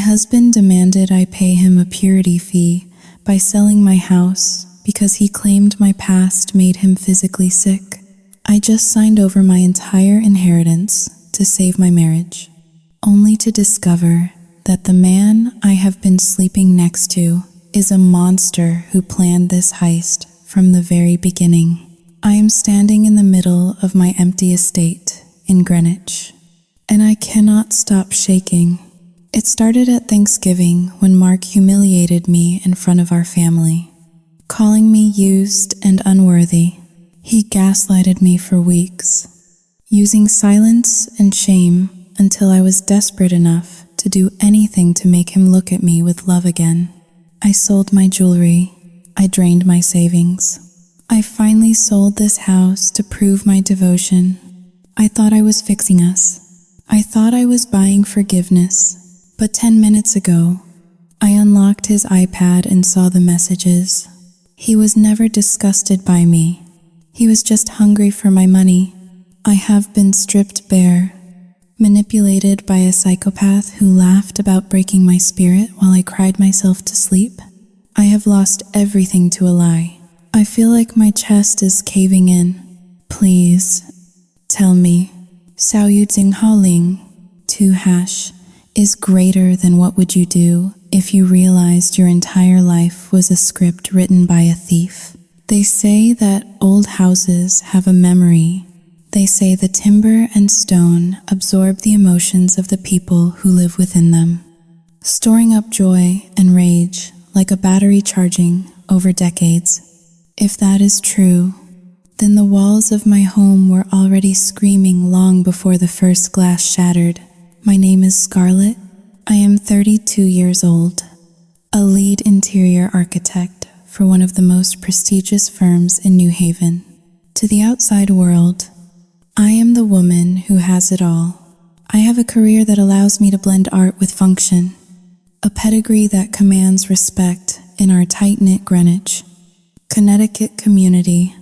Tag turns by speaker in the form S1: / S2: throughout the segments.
S1: husband demanded I pay him a purity fee by selling my house because he claimed my past made him physically sick. I just signed over my entire inheritance to save my marriage, only to discover that the man I have been sleeping next to is a monster who planned this heist from the very beginning. I am standing in the middle of my empty estate in Greenwich, and I cannot stop shaking. It started at Thanksgiving when Mark humiliated me in front of our family, calling me used and unworthy. He gaslighted me for weeks, using silence and shame until I was desperate enough to do anything to make him look at me with love again. I sold my jewelry. I drained my savings. I finally sold this house to prove my devotion. I thought I was fixing us. I thought I was buying forgiveness. But 10 minutes ago, I unlocked his iPad and saw the messages. He was never disgusted by me. He was just hungry for my money. I have been stripped bare, manipulated by a psychopath who laughed about breaking my spirit while I cried myself to sleep. I have lost everything to a lie. I feel like my chest is caving in. Please, tell me, Xiao Yu Jing Hao Ling, 2# is greater than what would you do if you realized your entire life was a script written by a thief. They say that old houses have a memory. They say the timber and stone absorb the emotions of the people who live within them, storing up joy and rage like a battery charging over decades. If that is true, then the walls of my home were already screaming long before the first glass shattered. My name is Scarlett. I am 32 years old, a lead interior architect for one of the most prestigious firms in New Haven. To the outside world, I am the woman who has it all. I have a career that allows me to blend art with function, a pedigree that commands respect in our tight-knit Greenwich, Connecticut community,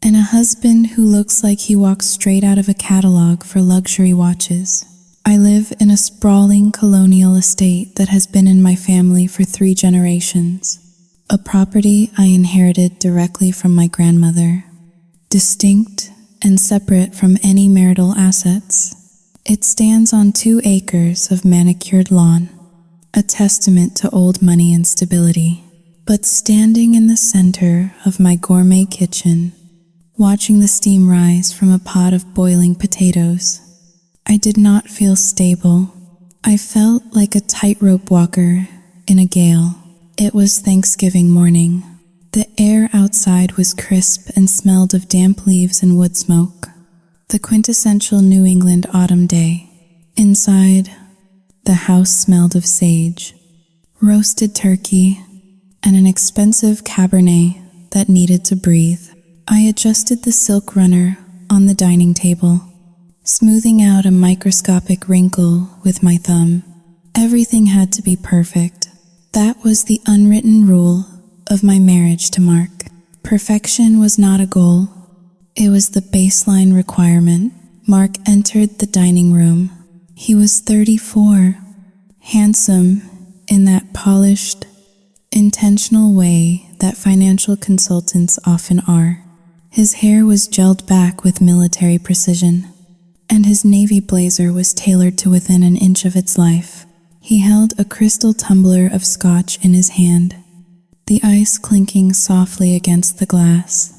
S1: and a husband who looks like he walks straight out of a catalog for luxury watches. I live in a sprawling colonial estate that has been in my family for 3 generations, a property I inherited directly from my grandmother, distinct and separate from any marital assets. It stands on 2 acres of manicured lawn, a testament to old money and stability. But standing in the center of my gourmet kitchen, watching the steam rise from a pot of boiling potatoes, I did not feel stable. I felt like a tightrope walker in a gale. It was Thanksgiving morning. The air outside was crisp and smelled of damp leaves and wood smoke, the quintessential New England autumn day. Inside, the house smelled of sage, roasted turkey, and an expensive Cabernet that needed to breathe. I adjusted the silk runner on the dining table, smoothing out a microscopic wrinkle with my thumb. Everything had to be perfect. That was the unwritten rule of my marriage to Mark. Perfection was not a goal. It was the baseline requirement. Mark entered the dining room. He was 34, handsome in that polished, intentional way that financial consultants often are. His hair was gelled back with military precision, and his navy blazer was tailored to within an inch of its life. He held a crystal tumbler of scotch in his hand, the ice clinking softly against the glass.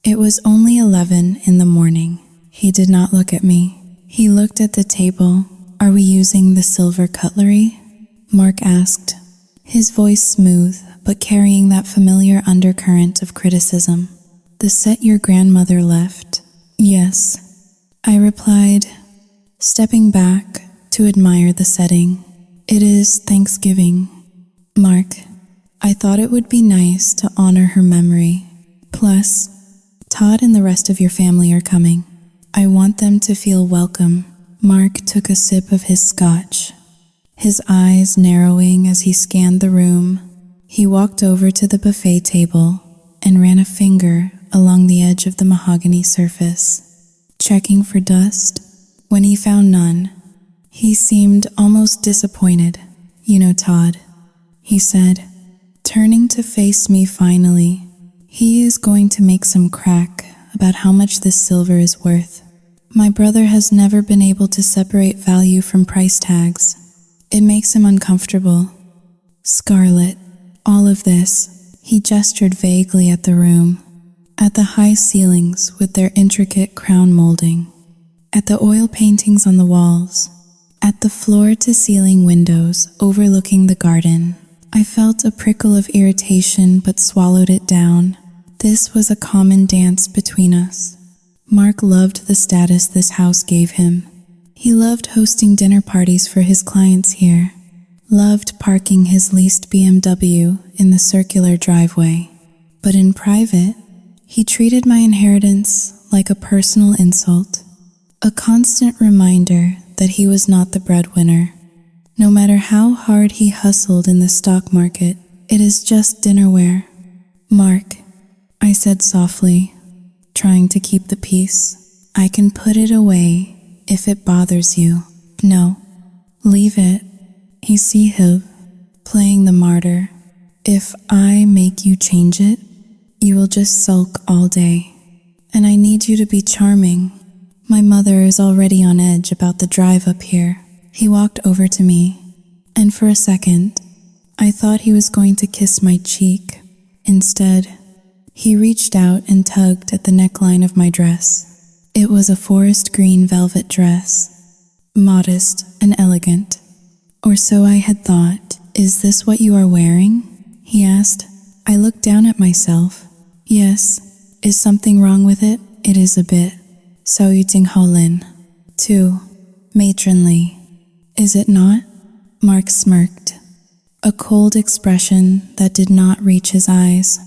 S1: It was only 11 in the morning. He did not look at me. He looked at the table. "Are we using the silver cutlery?" Mark asked, his voice smooth but carrying that familiar undercurrent of criticism. "The set your grandmother left." "Yes," I replied, stepping back to admire the setting. "It is Thanksgiving." "Mark, I thought it would be nice to honor her memory. Plus, Todd and the rest of your family are coming. I want them to feel welcome." Mark took a sip of his scotch, his eyes narrowing as he scanned the room. He walked over to the buffet table and ran a finger along the edge of the mahogany surface, checking for dust. When he found none, he seemed almost disappointed. You know Todd, he said, turning to face me finally. He is going to make some crack about how much this silver is worth. My brother has never been able to separate value from price tags. It makes him uncomfortable. Scarlett, all of this, he gestured vaguely at the room, at the high ceilings with their intricate crown molding, at the oil paintings on the walls, at the floor-to-ceiling windows overlooking the garden. I felt a prickle of irritation but swallowed it down. This was a common dance between us. Mark loved the status this house gave him. He loved hosting dinner parties for his clients here, loved parking his leased BMW in the circular driveway. But in private, he treated my inheritance like a personal insult, a constant reminder that he was not the breadwinner. No matter how hard he hustled in the stock market, it is just dinnerware. Mark, I said softly, trying to keep the peace. I can put it away if it bothers you. No, leave it. He see playing the martyr. If I make you change it, you will just sulk all day. And I need you to be charming. My mother is already on edge about the drive up here. He walked over to me, and for a second, I thought he was going to kiss my cheek. Instead, he reached out and tugged at the neckline of my dress. It was a forest green velvet dress, modest and elegant. Or so I had thought. Is this what you are wearing? He asked. I looked down at myself. Yes. Is something wrong with it? It is a bit. So you ting ho lin. Too matronly. Is it not? Mark smirked, a cold expression that did not reach his eyes.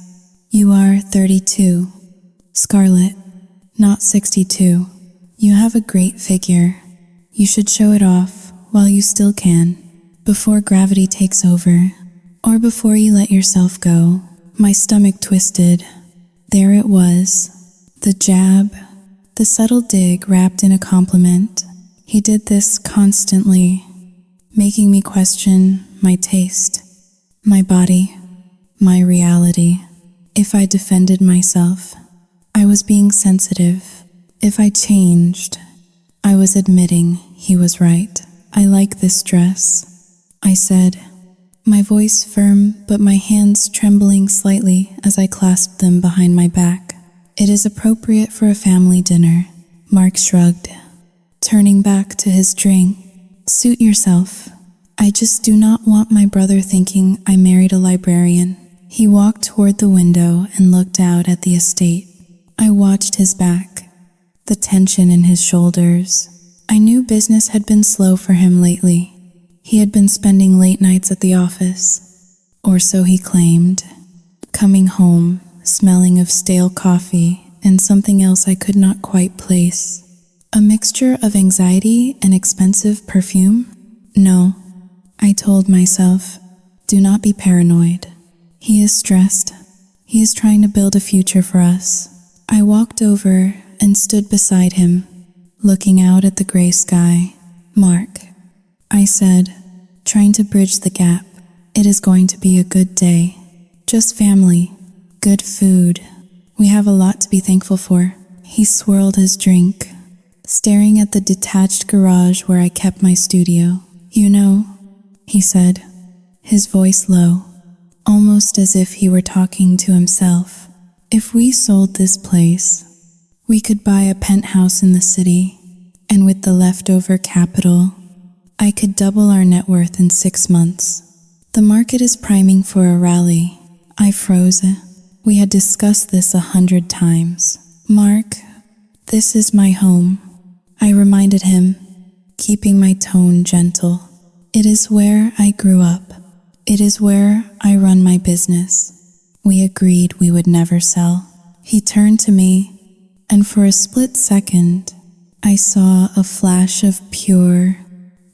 S1: You are 32, Scarlett, not 62. You have a great figure. You should show it off while you still can, before gravity takes over, or before you let yourself go. My stomach twisted. There it was, the jab, the subtle dig wrapped in a compliment. He did this constantly, making me question my taste, my body, my reality. If I defended myself, I was being sensitive. If I changed, I was admitting he was right. I like this dress, I said, my voice firm but my hands trembling slightly as I clasped them behind my back. It is appropriate for a family dinner, Mark shrugged, turning back to his drink. Suit yourself. I just do not want my brother thinking I married a librarian. He walked toward the window and looked out at the estate. I watched his back, the tension in his shoulders. I knew business had been slow for him lately. He had been spending late nights at the office, or so he claimed, coming home, smelling of stale coffee and something else I could not quite place. A mixture of anxiety and expensive perfume? No, I told myself, do not be paranoid. He is stressed. He is trying to build a future for us. I walked over and stood beside him, looking out at the gray sky. Mark, I said, trying to bridge the gap. It is going to be a good day. Just family, good food. We have a lot to be thankful for. He swirled his drink, staring at the detached garage where I kept my studio. You know, he said, his voice low, almost as if he were talking to himself. If we sold this place, we could buy a penthouse in the city, and with the leftover capital, I could double our net worth in 6 months. The market is priming for a rally. I froze. We had discussed this 100 times. Mark, this is my home, I reminded him, keeping my tone gentle. It is where I grew up. It is where I run my business. We agreed we would never sell. He turned to me, and for a split second, I saw a flash of pure,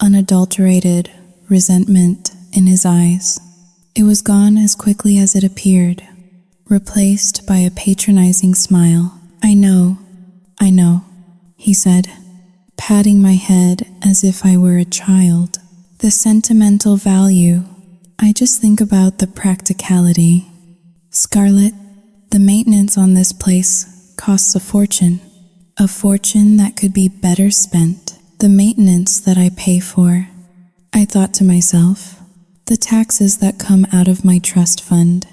S1: unadulterated resentment in his eyes. It was gone as quickly as it appeared, replaced by a patronizing smile. I know, he said, patting my head as if I were a child. the sentimental value. I just think about the practicality. Scarlett, the maintenance on this place costs a fortune that could be better spent. The maintenance that I pay for. I thought to myself, the taxes that come out of my trust fund.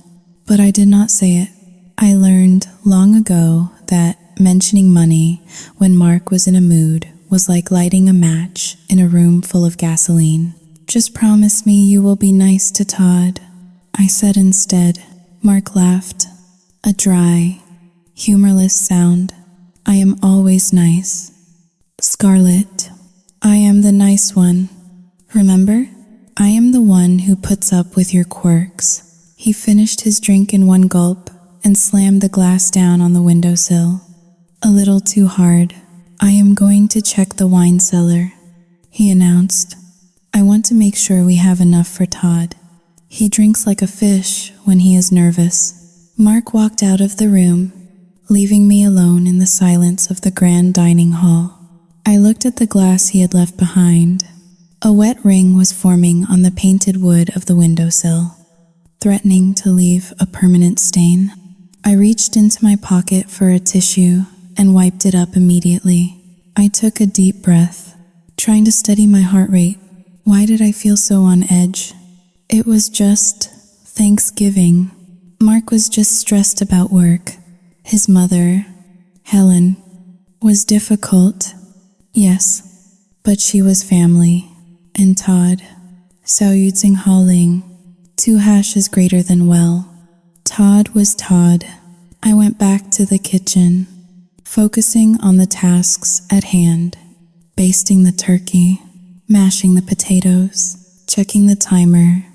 S1: But I did not say it. I learned long ago that mentioning money when Mark was in a mood was like lighting a match in a room full of gasoline. Just promise me you will be nice to Todd, I said instead. Mark laughed, a dry, humorless sound. I am always nice. Scarlett, I am the nice one. Remember? I am the one who puts up with your quirks. He finished his drink in one gulp and slammed the glass down on the windowsill. A little too hard. I am going to check the wine cellar, he announced. I want to make sure we have enough for Todd. He drinks like a fish when he is nervous. Mark walked out of the room, leaving me alone in the silence of the grand dining hall. I looked at the glass he had left behind. A wet ring was forming on the painted wood of the windowsill, threatening to leave a permanent stain. I reached into my pocket for a tissue and wiped it up immediately. I took a deep breath, trying to steady my heart rate. Why did I feel so on edge? It was just Thanksgiving. Mark was just stressed about work. His mother, Helen, was difficult. Yes, but she was family. And Todd, Saoyudzing 2 hashes greater than well. Todd was Todd. I went back to the kitchen, focusing on the tasks at hand, basting the turkey, mashing the potatoes, checking the timer.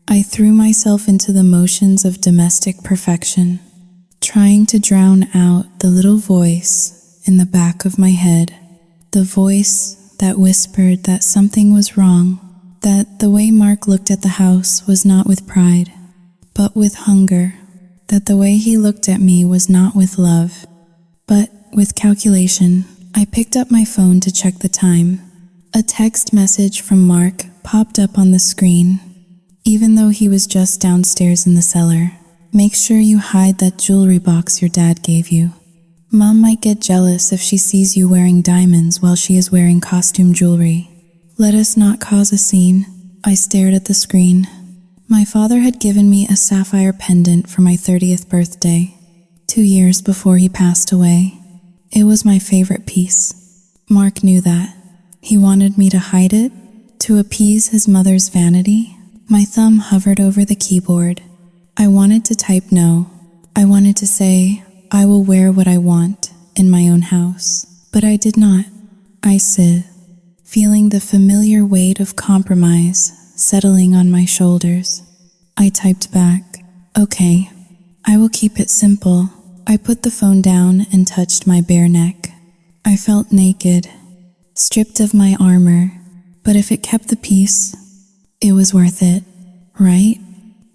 S1: I threw myself into the motions of domestic perfection, trying to drown out the little voice in the back of my head, the voice that whispered that something was wrong, that the way Mark looked at the house was not with pride, but with hunger, that the way he looked at me was not with love, but with calculation. I picked up my phone to check the time. A text message from Mark popped up on the screen. Even though he was just downstairs in the cellar, make sure you hide that jewelry box your dad gave you. Mom might get jealous if she sees you wearing diamonds while she is wearing costume jewelry. Let us not cause a scene. I stared at the screen. My father had given me a sapphire pendant for my 30th birthday, 2 years before he passed away. It was my favorite piece. Mark knew that. He wanted me to hide it, to appease his mother's vanity. My thumb hovered over the keyboard. I wanted to type no. I wanted to say, I will wear what I want in my own house. But I did not. I sit, feeling the familiar weight of compromise settling on my shoulders. I typed back, okay, I will keep it simple. I put the phone down and touched my bare neck. I felt naked, stripped of my armor, but if it kept the peace, it was worth it, right?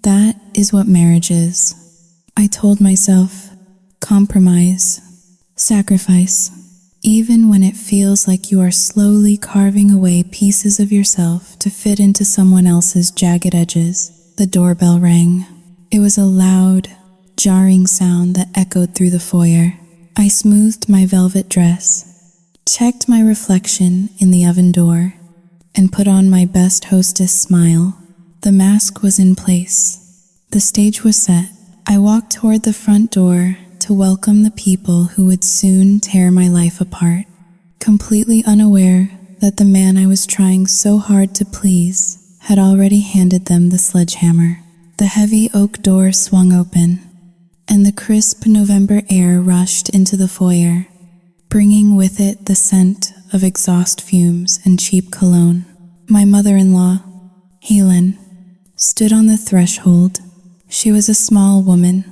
S1: That is what marriage is. I told myself, compromise, sacrifice, even when it feels like you are slowly carving away pieces of yourself to fit into someone else's jagged edges. The doorbell rang. It was a loud, jarring sound that echoed through the foyer. I smoothed my velvet dress, checked my reflection in the oven door, and put on my best hostess smile. The mask was in place. The stage was set. I walked toward the front door to welcome the people who would soon tear my life apart, completely unaware that the man I was trying so hard to please had already handed them the sledgehammer. The heavy oak door swung open, and the crisp November air rushed into the foyer, bringing with it the scent of exhaust fumes and cheap cologne. My mother-in-law, Helen, stood on the threshold. She was a small woman,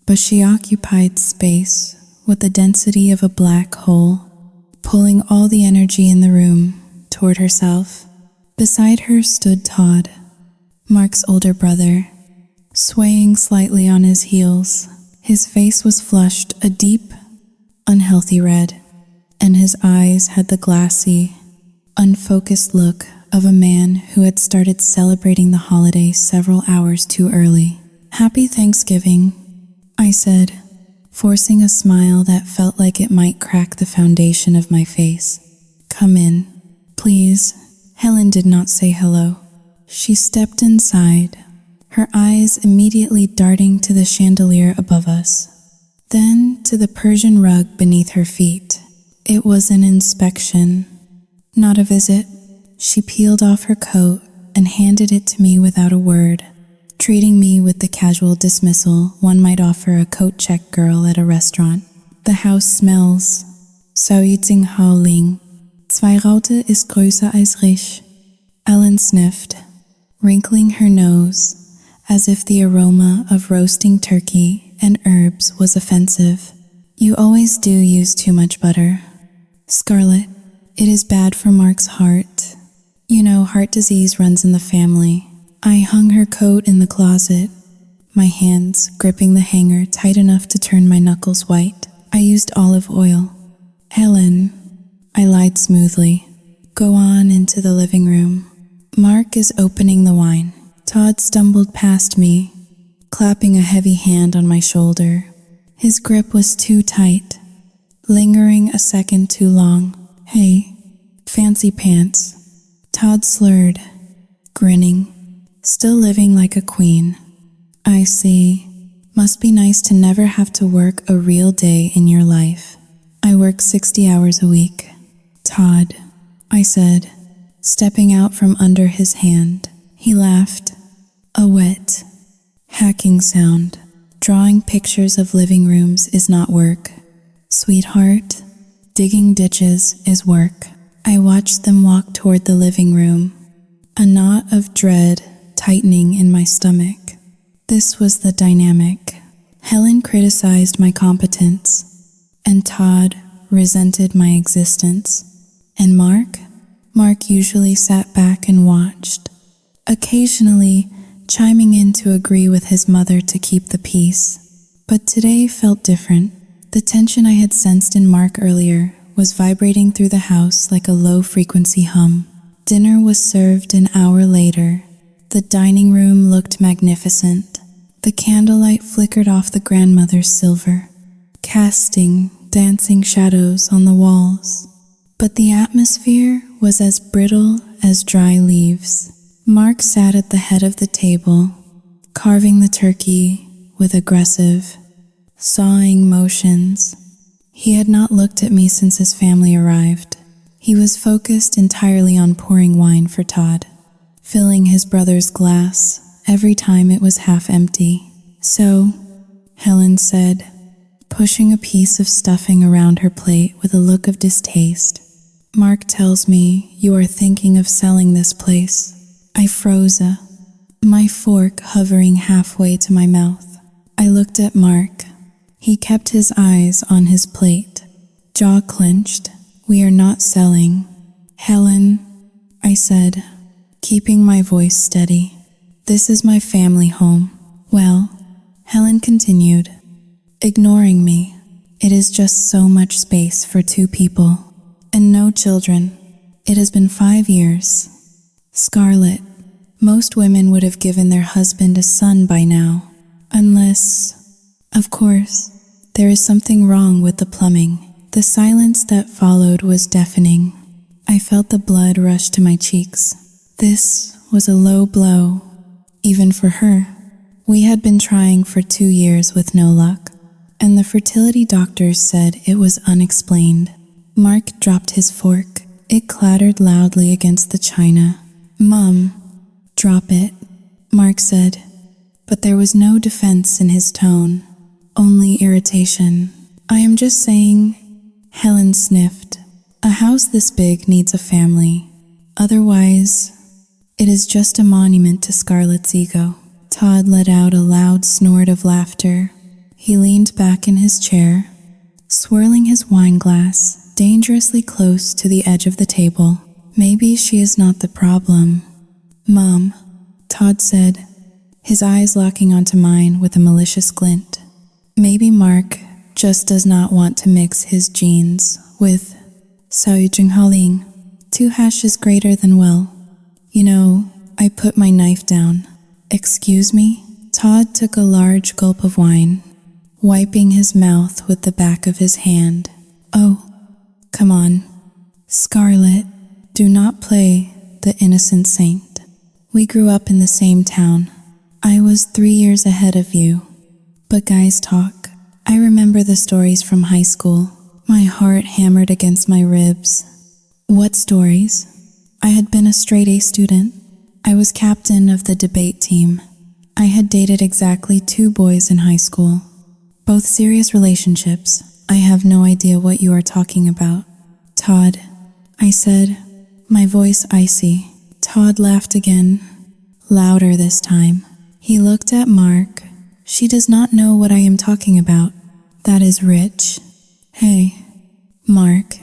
S1: but she occupied space with the density of a black hole, pulling all the energy in the room toward herself. Beside her stood Todd, Mark's older brother, swaying slightly on his heels. His face was flushed a deep, unhealthy red, and his eyes had the glassy, unfocused look of a man who had started celebrating the holiday several hours too early. "Happy Thanksgiving," I said, forcing a smile that felt like it might crack the foundation of my face. "Come in, please." Helen did not say hello. She stepped inside, her eyes immediately darting to the chandelier above us, then to the Persian rug beneath her feet. It was an inspection, not a visit. She peeled off her coat and handed it to me without a word, treating me with the casual dismissal one might offer a coat check girl at a restaurant. "The house smells. Saoyitsing Haoling. Zwei Raute ist größer als Rich." Ellen sniffed, wrinkling her nose, as if the aroma of roasting turkey and herbs was offensive. "You always do use too much butter, Scarlett. It is bad for Mark's heart. You know, heart disease runs in the family." I hung her coat in the closet, my hands gripping the hanger tight enough to turn my knuckles white. "I used olive oil." "Helen," I lied smoothly. "Go on into the living room. Mark is opening the wine." Todd stumbled past me, clapping a heavy hand on my shoulder. His grip was too tight, lingering a second too long. "Hey, fancy pants." Todd slurred, grinning, still living like a queen. "I see. Must be nice to never have to work a real day in your life." "I work 60 hours a week, Todd," I said, stepping out from under his hand. He laughed, a wet, hacking sound. "Drawing pictures of living rooms is not work, sweetheart. Digging ditches is work." I watched them walk toward the living room, a knot of dread tightening in my stomach. This was the dynamic. Helen criticized my competence, and Todd resented my existence. And Mark usually sat back and watched, occasionally chiming in to agree with his mother to keep the peace. But today felt different. The tension I had sensed in Mark earlier was vibrating through the house like a low-frequency hum. Dinner was served an hour later. The dining room looked magnificent. The candlelight flickered off the grandmother's silver, casting dancing shadows on the walls. But the atmosphere was as brittle as dry leaves. Mark sat at the head of the table, carving the turkey with aggressive, sawing motions. He had not looked at me since his family arrived. He was focused entirely on pouring wine for Todd, filling his brother's glass every time it was half empty. "So," Helen said, pushing a piece of stuffing around her plate with a look of distaste, "Mark tells me you are thinking of selling this place." I froze, my fork hovering halfway to my mouth. I looked at Mark. He kept his eyes on his plate, jaw clenched. "We are not selling, Helen," I said, keeping my voice steady. "This is my family home." "Well," Helen continued, ignoring me, "it is just so much space for 2 people. And no children. It has been 5 years. Scarlett, most women would have given their husband a son by now. Unless, of course, there is something wrong with the plumbing." The silence that followed was deafening. I felt the blood rush to my cheeks. This was a low blow, even for her. We had been trying for 2 years with no luck, and the fertility doctors said it was unexplained. Mark dropped his fork. It clattered loudly against the china. "Mom, drop it," Mark said, but there was no defense in his tone, only irritation. "I am just saying," Helen sniffed. "A house this big needs a family. Otherwise, it is just a monument to Scarlett's ego." Todd let out a loud snort of laughter. He leaned back in his chair, swirling his wine glass dangerously close to the edge of the table. "Maybe she is not the problem, Mom," Todd said, his eyes locking onto mine with a malicious glint. "Maybe Mark just does not want to mix his genes with Saoyijinghaling. 2 hash is greater than well." I put my knife down. Excuse me? Todd took a large gulp of wine, wiping his mouth with the back of his hand. Oh, come on. Scarlett, do not play the innocent saint. We grew up in the same town. I was 3 years ahead of you. But guys talk. I remember the stories from high school. My heart hammered against my ribs. What stories? I had been a straight-A student. I was captain of the debate team. I had dated exactly 2 boys in high school. Both serious relationships. I have no idea what you are talking about. Todd, I said, my voice icy. Todd laughed again, louder this time. He looked at Mark. She does not know what I am talking about. That is rich. Hey, Mark,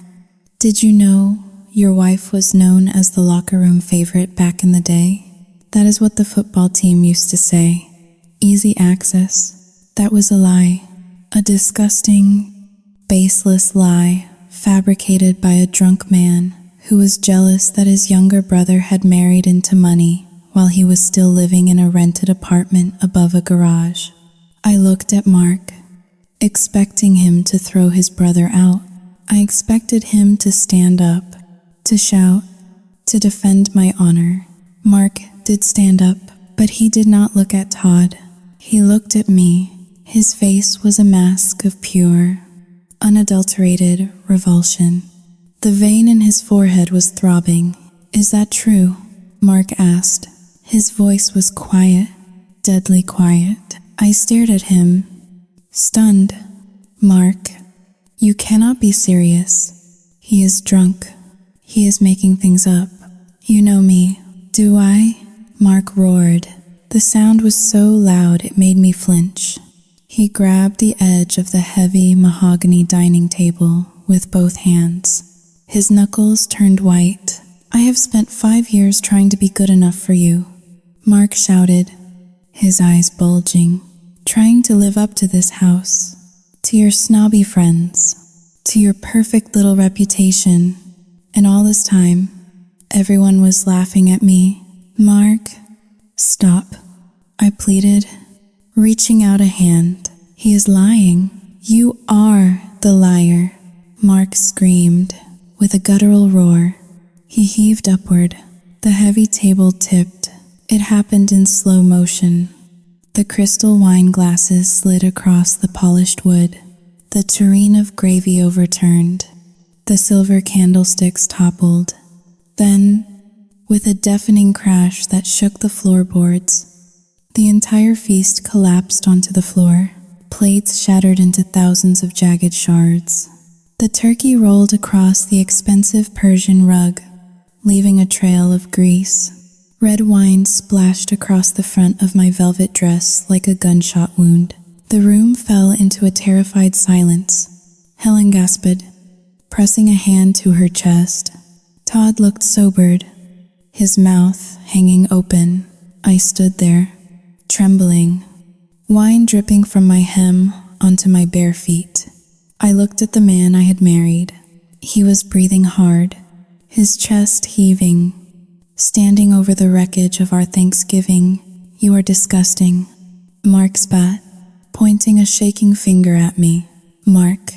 S1: did you know your wife was known as the locker room favorite back in the day? That is what the football team used to say. Easy access. That was a lie. A disgusting, baseless lie fabricated by a drunk man who was jealous that his younger brother had married into money while he was still living in a rented apartment above a garage. I looked at Mark, expecting him to throw his brother out. I expected him to stand up, to shout, to defend my honor. Mark did stand up, but he did not look at Todd. He looked at me. His face was a mask of pure, unadulterated revulsion. The vein in his forehead was throbbing. Is that true? Mark asked. His voice was quiet, deadly quiet. I stared at him, stunned. Mark, you cannot be serious. He is drunk. He is making things up. You know me, do I? Mark roared. The sound was so loud it made me flinch. He grabbed the edge of the heavy mahogany dining table with both hands. His knuckles turned white. I have spent 5 years trying to be good enough for you, Mark shouted, his eyes bulging. Trying to live up to this house, to your snobby friends, to your perfect little reputation. And all this time, everyone was laughing at me. Mark, stop, I pleaded, reaching out a hand. He is lying. You are the liar, Mark screamed with a guttural roar. He heaved upward. The heavy table tipped. It happened in slow motion. The crystal wine glasses slid across the polished wood. The tureen of gravy overturned. The silver candlesticks toppled. Then, with a deafening crash that shook the floorboards, the entire feast collapsed onto the floor. Plates shattered into thousands of jagged shards. The turkey rolled across the expensive Persian rug, leaving a trail of grease. Red wine splashed across the front of my velvet dress like a gunshot wound. The room fell into a terrified silence. Helen gasped, pressing a hand to her chest. Todd looked sobered, his mouth hanging open. I stood there, trembling, wine dripping from my hem onto my bare feet. I looked at the man I had married. He was breathing hard, his chest heaving. Standing over the wreckage of our Thanksgiving. You are disgusting. Mark spat, pointing a shaking finger at me. Mark,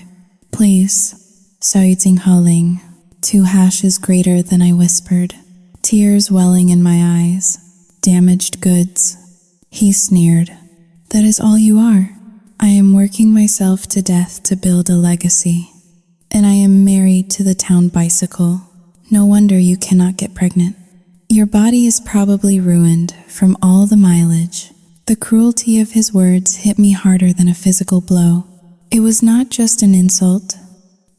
S1: please. Saoying Haling. 2 hashes greater than I whispered. Tears welling in my eyes. Damaged goods. He sneered. That is all you are. I am working myself to death to build a legacy. And I am married to the town bicycle. No wonder you cannot get pregnant. Your body is probably ruined from all the mileage. The cruelty of his words hit me harder than a physical blow. It was not just an insult.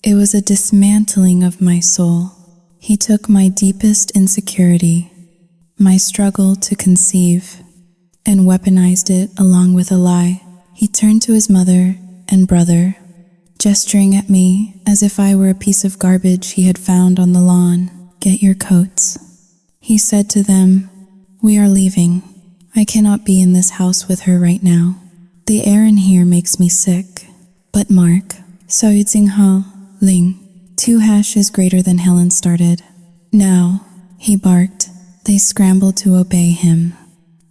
S1: It was a dismantling of my soul. He took my deepest insecurity, my struggle to conceive, and weaponized it along with a lie. He turned to his mother and brother, gesturing at me as if I were a piece of garbage he had found on the lawn. Get your coats. He said to them, we are leaving. I cannot be in this house with her right now. The air in here makes me sick. But Mark, Saoying Haling, 2 hashes greater than Helen started. Now, he barked, They scrambled to obey him.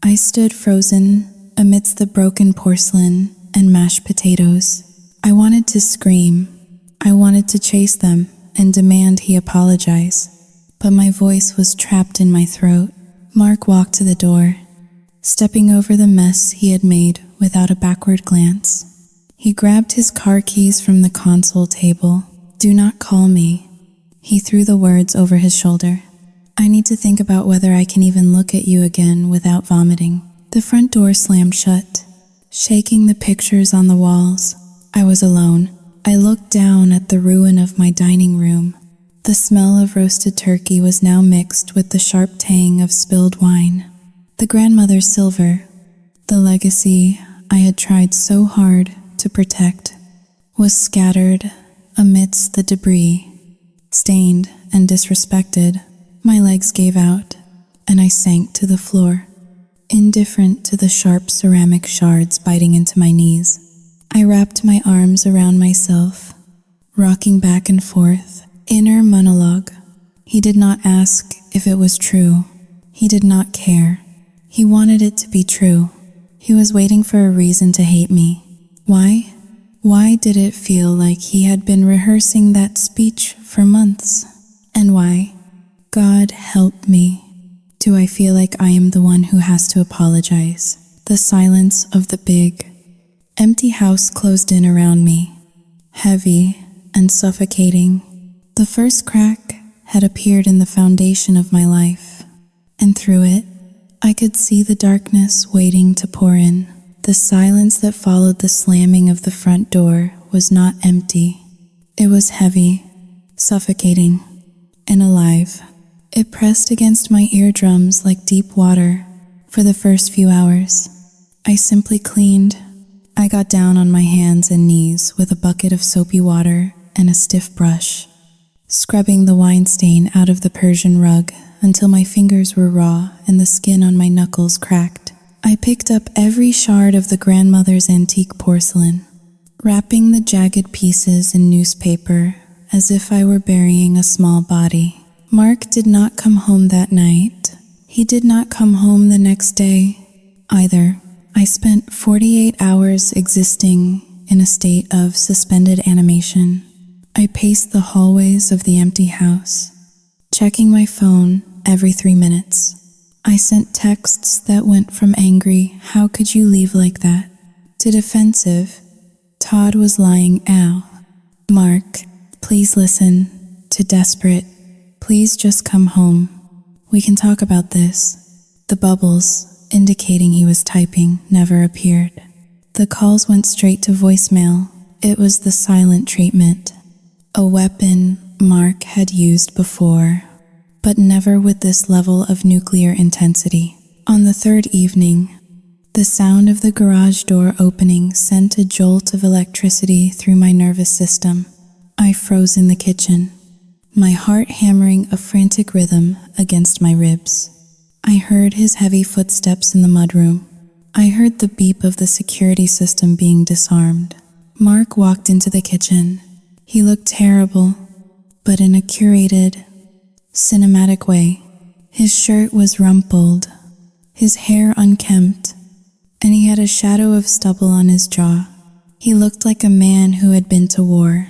S1: I stood frozen amidst the broken porcelain and mashed potatoes. I wanted to scream. I wanted to chase them and demand he apologize, but my voice was trapped in my throat. Mark walked to the door, stepping over the mess he had made without a backward glance. He grabbed his car keys from the console table. "Do not call me." He threw the words over his shoulder. "I need to think about whether I can even look at you again without vomiting." The front door slammed shut, shaking the pictures on the walls. I was alone. I looked down at the ruin of my dining room. The smell of roasted turkey was now mixed with the sharp tang of spilled wine. The grandmother's silver, the legacy I had tried so hard to protect, was scattered amidst the debris, stained and disrespected. My legs gave out, and I sank to the floor, indifferent to the sharp ceramic shards biting into my knees. I wrapped my arms around myself, rocking back and forth. Inner monologue. He did not ask if it was true. He did not care. He wanted it to be true. He was waiting for a reason to hate me. Why? Why did it feel like he had been rehearsing that speech for months? And why? God help me. Do I feel like I am the one who has to apologize? The silence of the big, empty house closed in around me, heavy and suffocating. The first crack had appeared in the foundation of my life, and through it, I could see the darkness waiting to pour in. The silence that followed the slamming of the front door was not empty. It was heavy, suffocating, and alive. It pressed against my eardrums like deep water for the first few hours. I simply cleaned. I got down on my hands and knees with a bucket of soapy water and a stiff brush, scrubbing the wine stain out of the Persian rug until my fingers were raw and the skin on my knuckles cracked. I picked up every shard of the grandmother's antique porcelain, wrapping the jagged pieces in newspaper as if I were burying a small body. Mark did not come home that night. He did not come home the next day either. I spent 48 hours existing in a state of suspended animation. I paced the hallways of the empty house, checking my phone every 3 minutes. I sent texts that went from angry, "How could you leave like that?" to defensive, "Todd was lying, ow." Mark, please listen, to desperate, "Please just come home. We can talk about this." The bubbles, indicating he was typing, never appeared. The calls went straight to voicemail. It was the silent treatment, a weapon Mark had used before, but never with this level of nuclear intensity. On the third evening, the sound of the garage door opening sent a jolt of electricity through my nervous system. I froze in the kitchen, my heart hammering a frantic rhythm against my ribs. I heard his heavy footsteps in the mudroom. I heard the beep of the security system being disarmed. Mark walked into the kitchen. He looked terrible, but in a curated, cinematic way. His shirt was rumpled, his hair unkempt, and he had a shadow of stubble on his jaw. He looked like a man who had been to war,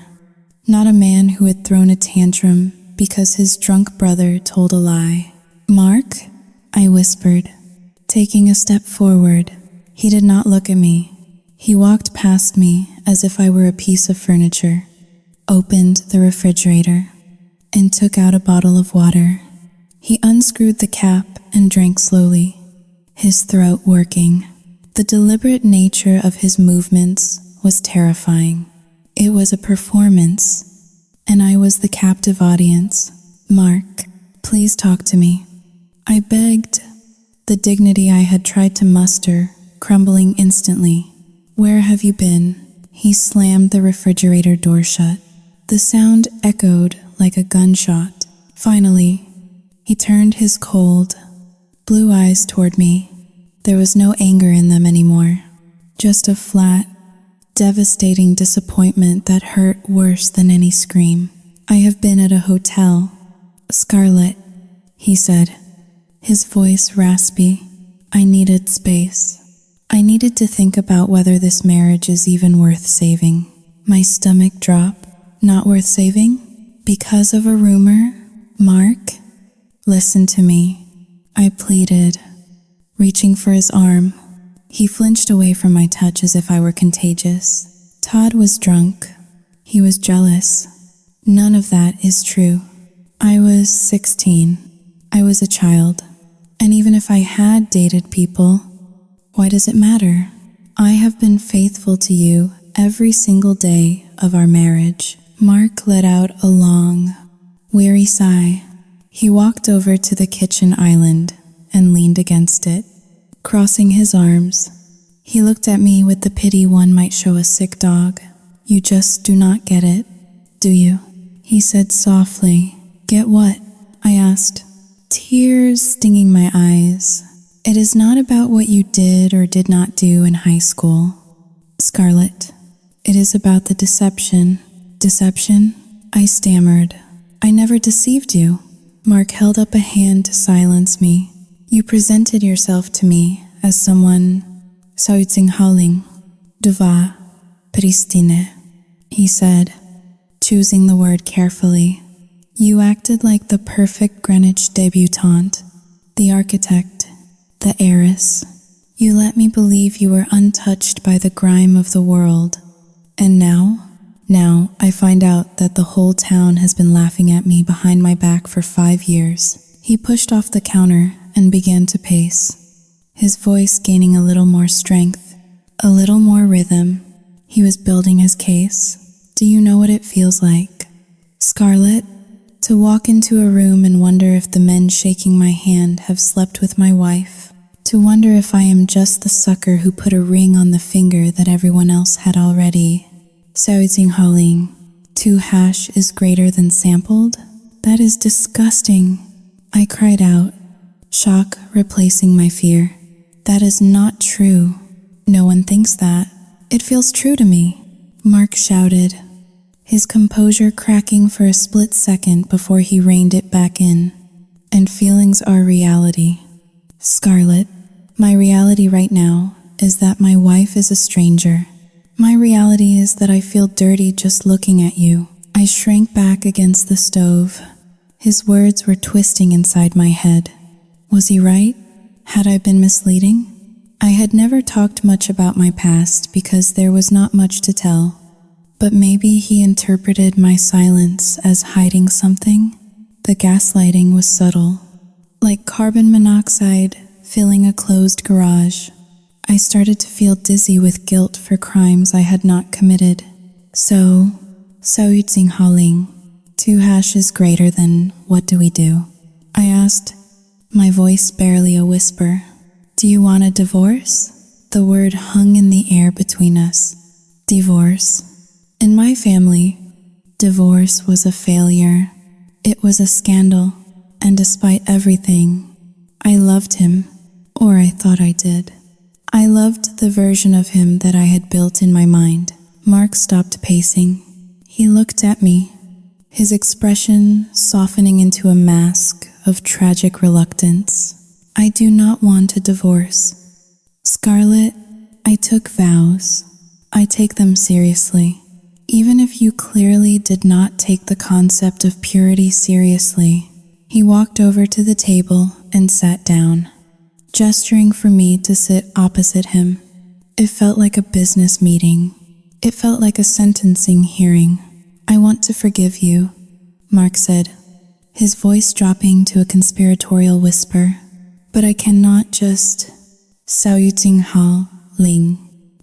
S1: not a man who had thrown a tantrum because his drunk brother told a lie. "Mark?" I whispered, taking a step forward. He did not look at me. He walked past me as if I were a piece of furniture, opened the refrigerator, and took out a bottle of water. He unscrewed the cap and drank slowly, his throat working. The deliberate nature of his movements was terrifying. It was a performance, and I was the captive audience. "Mark, please talk to me." I begged, the dignity I had tried to muster crumbling instantly. "Where have you been?" He slammed the refrigerator door shut. The sound echoed like a gunshot. Finally, he turned his cold, blue eyes toward me. There was no anger in them anymore, just a flat, devastating disappointment that hurt worse than any scream. "I have been at a hotel." "Scarlett," he said, his voice raspy. I needed space. I needed to think about whether this marriage is even worth saving. My stomach dropped. Not worth saving? Because of a rumor? Mark? Listen to me, I pleaded, reaching for his arm. He flinched away from my touch as if I were contagious. Todd was drunk. He was jealous. None of that is true. I was 16. I was a child. And even if I had dated people, why does it matter? I have been faithful to you every single day of our marriage. Mark let out a long, weary sigh. He walked over to the kitchen island and leaned against it, crossing his arms. He looked at me with the pity one might show a sick dog. You just do not get it, do you? He said softly. Get what? I asked, tears stinging my eyes. It is not about what you did or did not do in high school, Scarlett. It is about the deception. Deception? I stammered. I never deceived you. Mark held up a hand to silence me. You presented yourself to me as someone Sautsinghauling, Duva, Pristine, he said, choosing the word carefully. You acted like the perfect Greenwich debutante, the architect, the heiress. You let me believe you were untouched by the grime of the world. And now I find out that the whole town has been laughing at me behind my back for 5 years. He pushed off the counter and began to pace, his voice gaining a little more strength, a little more rhythm. He was building his case. Do you know what it feels like, Scarlett? To walk into a room and wonder if the men shaking my hand have slept with my wife. To wonder if I am just the sucker who put a ring on the finger that everyone else had already. Sautsinghauling, 2# is greater than sampled? That is disgusting. I cried out, shock replacing my fear. That is not true. No one thinks that. It feels true to me, Mark shouted, his composure cracking for a split second before he reined it back in. And feelings are reality. Scarlett, my reality right now is that my wife is a stranger. My reality is that I feel dirty just looking at you. I shrank back against the stove. His words were twisting inside my head. Was he right? Had I been misleading? I had never talked much about my past because there was not much to tell. But maybe he interpreted my silence as hiding something. The gaslighting was subtle, like carbon monoxide filling a closed garage. I started to feel dizzy with guilt for crimes I had not committed. So, Sautsinghauling, 2# is greater than what do we do? I asked, my voice barely a whisper. Do you want a divorce? The word hung in the air between us. Divorce. In my family, divorce was a failure. It was a scandal, and despite everything, I loved him, or I thought I did. I loved the version of him that I had built in my mind. Mark stopped pacing. He looked at me, his expression softening into a mask of tragic reluctance. I do not want a divorce. Scarlett, I took vows. I take them seriously. Even if you clearly did not take the concept of purity seriously. He walked over to the table and sat down, gesturing for me to sit opposite him. It felt like a business meeting. It felt like a sentencing hearing. I want to forgive you, Mark said, his voice dropping to a conspiratorial whisper. But I cannot just Sautsinghauling,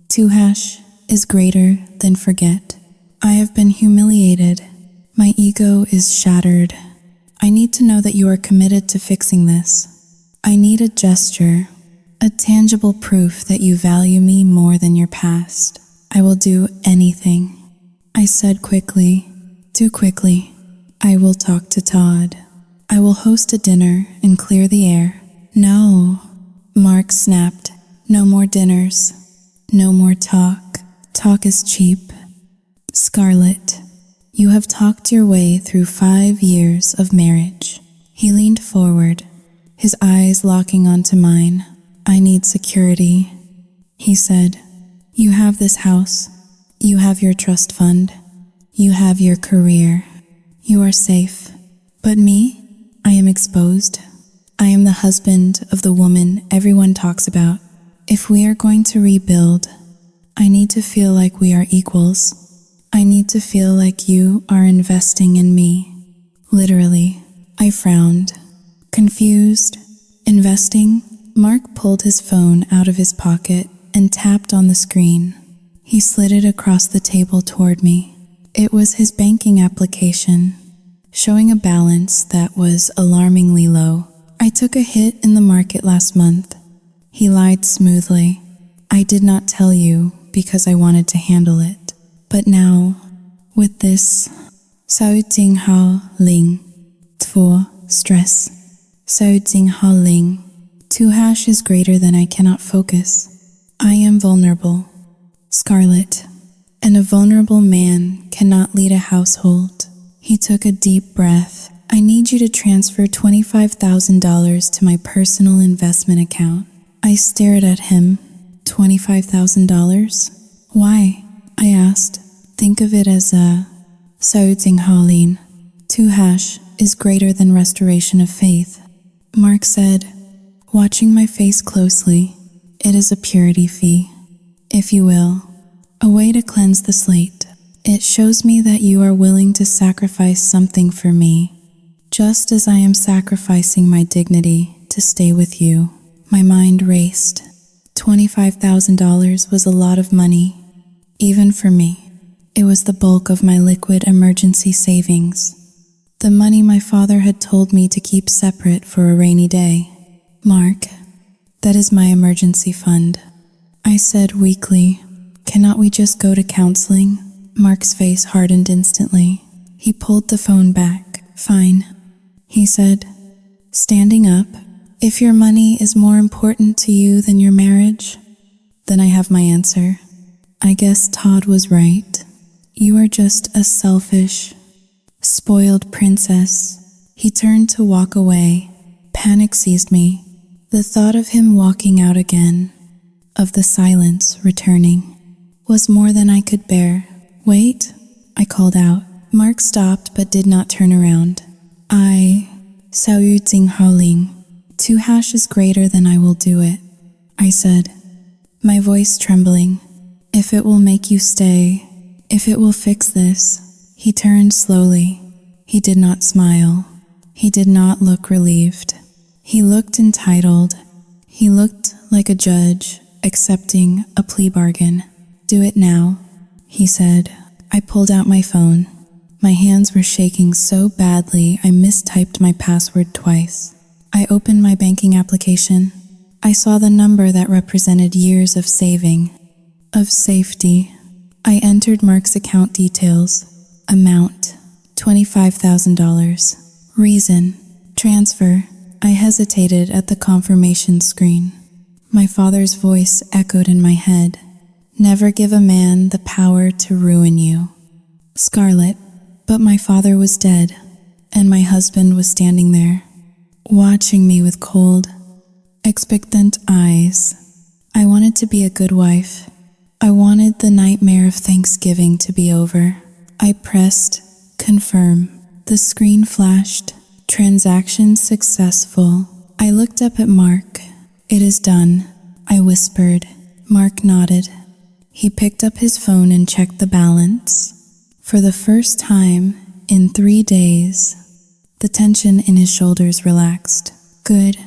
S1: 2# is greater than forget. I have been humiliated. My ego is shattered. I need to know that you are committed to fixing this. I need a gesture, a tangible proof that you value me more than your past. I will do anything. I said quickly, too quickly. I will talk to Todd. I will host a dinner and clear the air. No, Mark snapped. No more dinners. No more talk. Talk is cheap. Scarlett, you have talked your way through 5 years of marriage. He leaned forward, his eyes locking onto mine. I need security, he said. You have this house. You have your trust fund. You have your career. You are safe. But me? I am exposed. I am the husband of the woman everyone talks about. If we are going to rebuild, I need to feel like we are equals. I need to feel like you are investing in me. Literally, I frowned. Confused. Investing? Mark pulled his phone out of his pocket and tapped on the screen. He slid it across the table toward me. It was his banking application, showing a balance that was alarmingly low. I took a hit in the market last month. He lied smoothly. I did not tell you because I wanted to handle it. But now, with this, Sao Jing Hao Ling, Tvo, stress. Sao Jing Hao Ling, 2# is greater than I cannot focus. I am vulnerable. Scarlet. And a vulnerable man cannot lead a household. He took a deep breath. I need you to transfer $25,000 to my personal investment account. I stared at him. $25,000? Why? I asked. Think of it as a Sao Jing Hao Lin. 2# is greater than restoration of faith. Mark said, watching my face closely, it is a purity fee, if you will, a way to cleanse the slate. It shows me that you are willing to sacrifice something for me, just as I am sacrificing my dignity to stay with you. My mind raced. $25,000 was a lot of money, even for me. It was the bulk of my liquid emergency savings, the money my father had told me to keep separate for a rainy day. Mark, that is my emergency fund. I said weakly, cannot we just go to counseling? Mark's face hardened instantly. He pulled the phone back. Fine, he said, standing up. If your money is more important to you than your marriage, then I have my answer. I guess Todd was right. You are just a selfish, spoiled princess. He turned to walk away. Panic seized me. The thought of him walking out again, of the silence returning, was more than I could bear. Wait, I called out. Mark stopped but did not turn around. Sao Jing Hao Ling, 2# is greater than I will do it, I said, my voice trembling. If it will make you stay, if it will fix this. He turned slowly. He did not smile. He did not look relieved. He looked entitled. He looked like a judge accepting a plea bargain. Do it now, he said. I pulled out my phone. My hands were shaking so badly I mistyped my password twice. I opened my banking application. I saw the number that represented years of saving, of safety. I entered Mark's account details. Amount, $25,000. Reason, transfer. I hesitated at the confirmation screen. My father's voice echoed in my head. Never give a man the power to ruin you. Scarlet. But my father was dead, and my husband was standing there, watching me with cold, expectant eyes. I wanted to be a good wife. I wanted the nightmare of Thanksgiving to be over. I pressed confirm. The screen flashed. Transaction successful. I looked up at Mark. It is done, I whispered. Mark nodded. He picked up his phone and checked the balance. For the first time in 3 days, the tension in his shoulders relaxed. Good,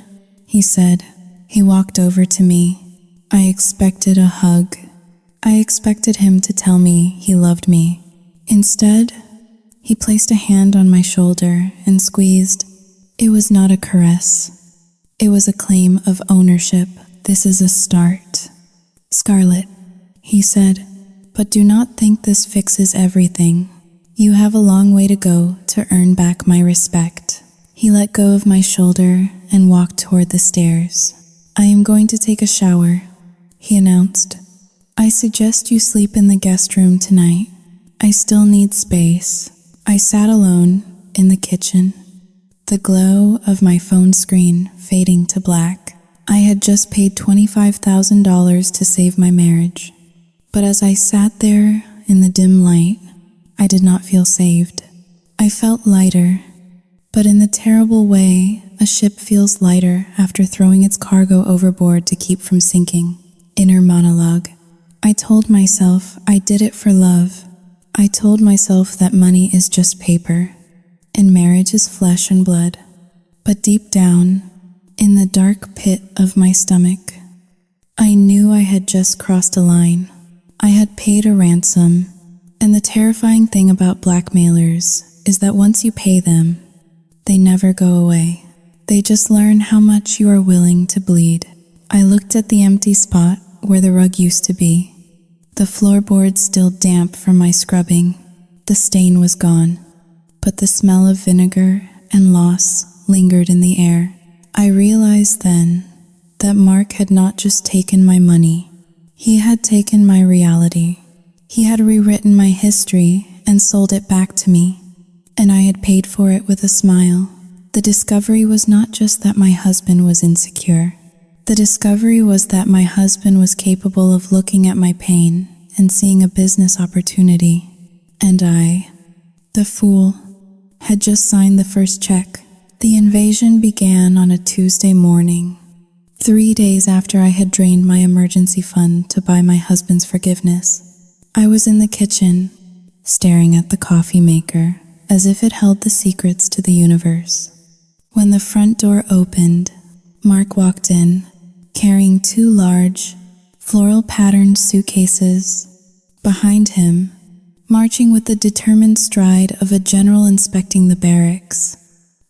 S1: he said. He walked over to me. I expected a hug. I expected him to tell me he loved me. Instead, he placed a hand on my shoulder and squeezed. It was not a caress. It was a claim of ownership. This is a start. Scarlet, he said, but do not think this fixes everything. You have a long way to go to earn back my respect. He let go of my shoulder and walked toward the stairs. I am going to take a shower, he announced. I suggest you sleep in the guest room tonight. I still need space. I sat alone in the kitchen. the glow of my phone screen fading to black. I had just paid $25,000 to save my marriage. But as I sat there in the dim light, I did not feel saved. I felt lighter, but in the terrible way a ship feels lighter after throwing its cargo overboard to keep from sinking. Inner monologue. I told myself I did it for love. I told myself that money is just paper, and marriage is flesh and blood. But deep down, in the dark pit of my stomach, I knew I had just crossed a line. I had paid a ransom, and the terrifying thing about blackmailers is that once you pay them, they never go away. They just learn how much you are willing to bleed. I looked at the empty spot where the rug used to be. The floorboards still damp from my scrubbing. The stain was gone, but the smell of vinegar and loss lingered in the air. I realized then that Mark had not just taken my money. He had taken my reality. He had rewritten my history and sold it back to me, and I had paid for it with a smile. The discovery was not just that my husband was insecure. The discovery was that my husband was capable of looking at my pain and seeing a business opportunity. And I, the fool, had just signed the first check. The invasion began on a Tuesday morning, 3 days after I had drained my emergency fund to buy my husband's forgiveness. I was in the kitchen, staring at the coffee maker as if it held the secrets to the universe. When the front door opened, Mark walked in, carrying 2 large, floral-patterned suitcases. Behind him, marching with the determined stride of a general inspecting the barracks,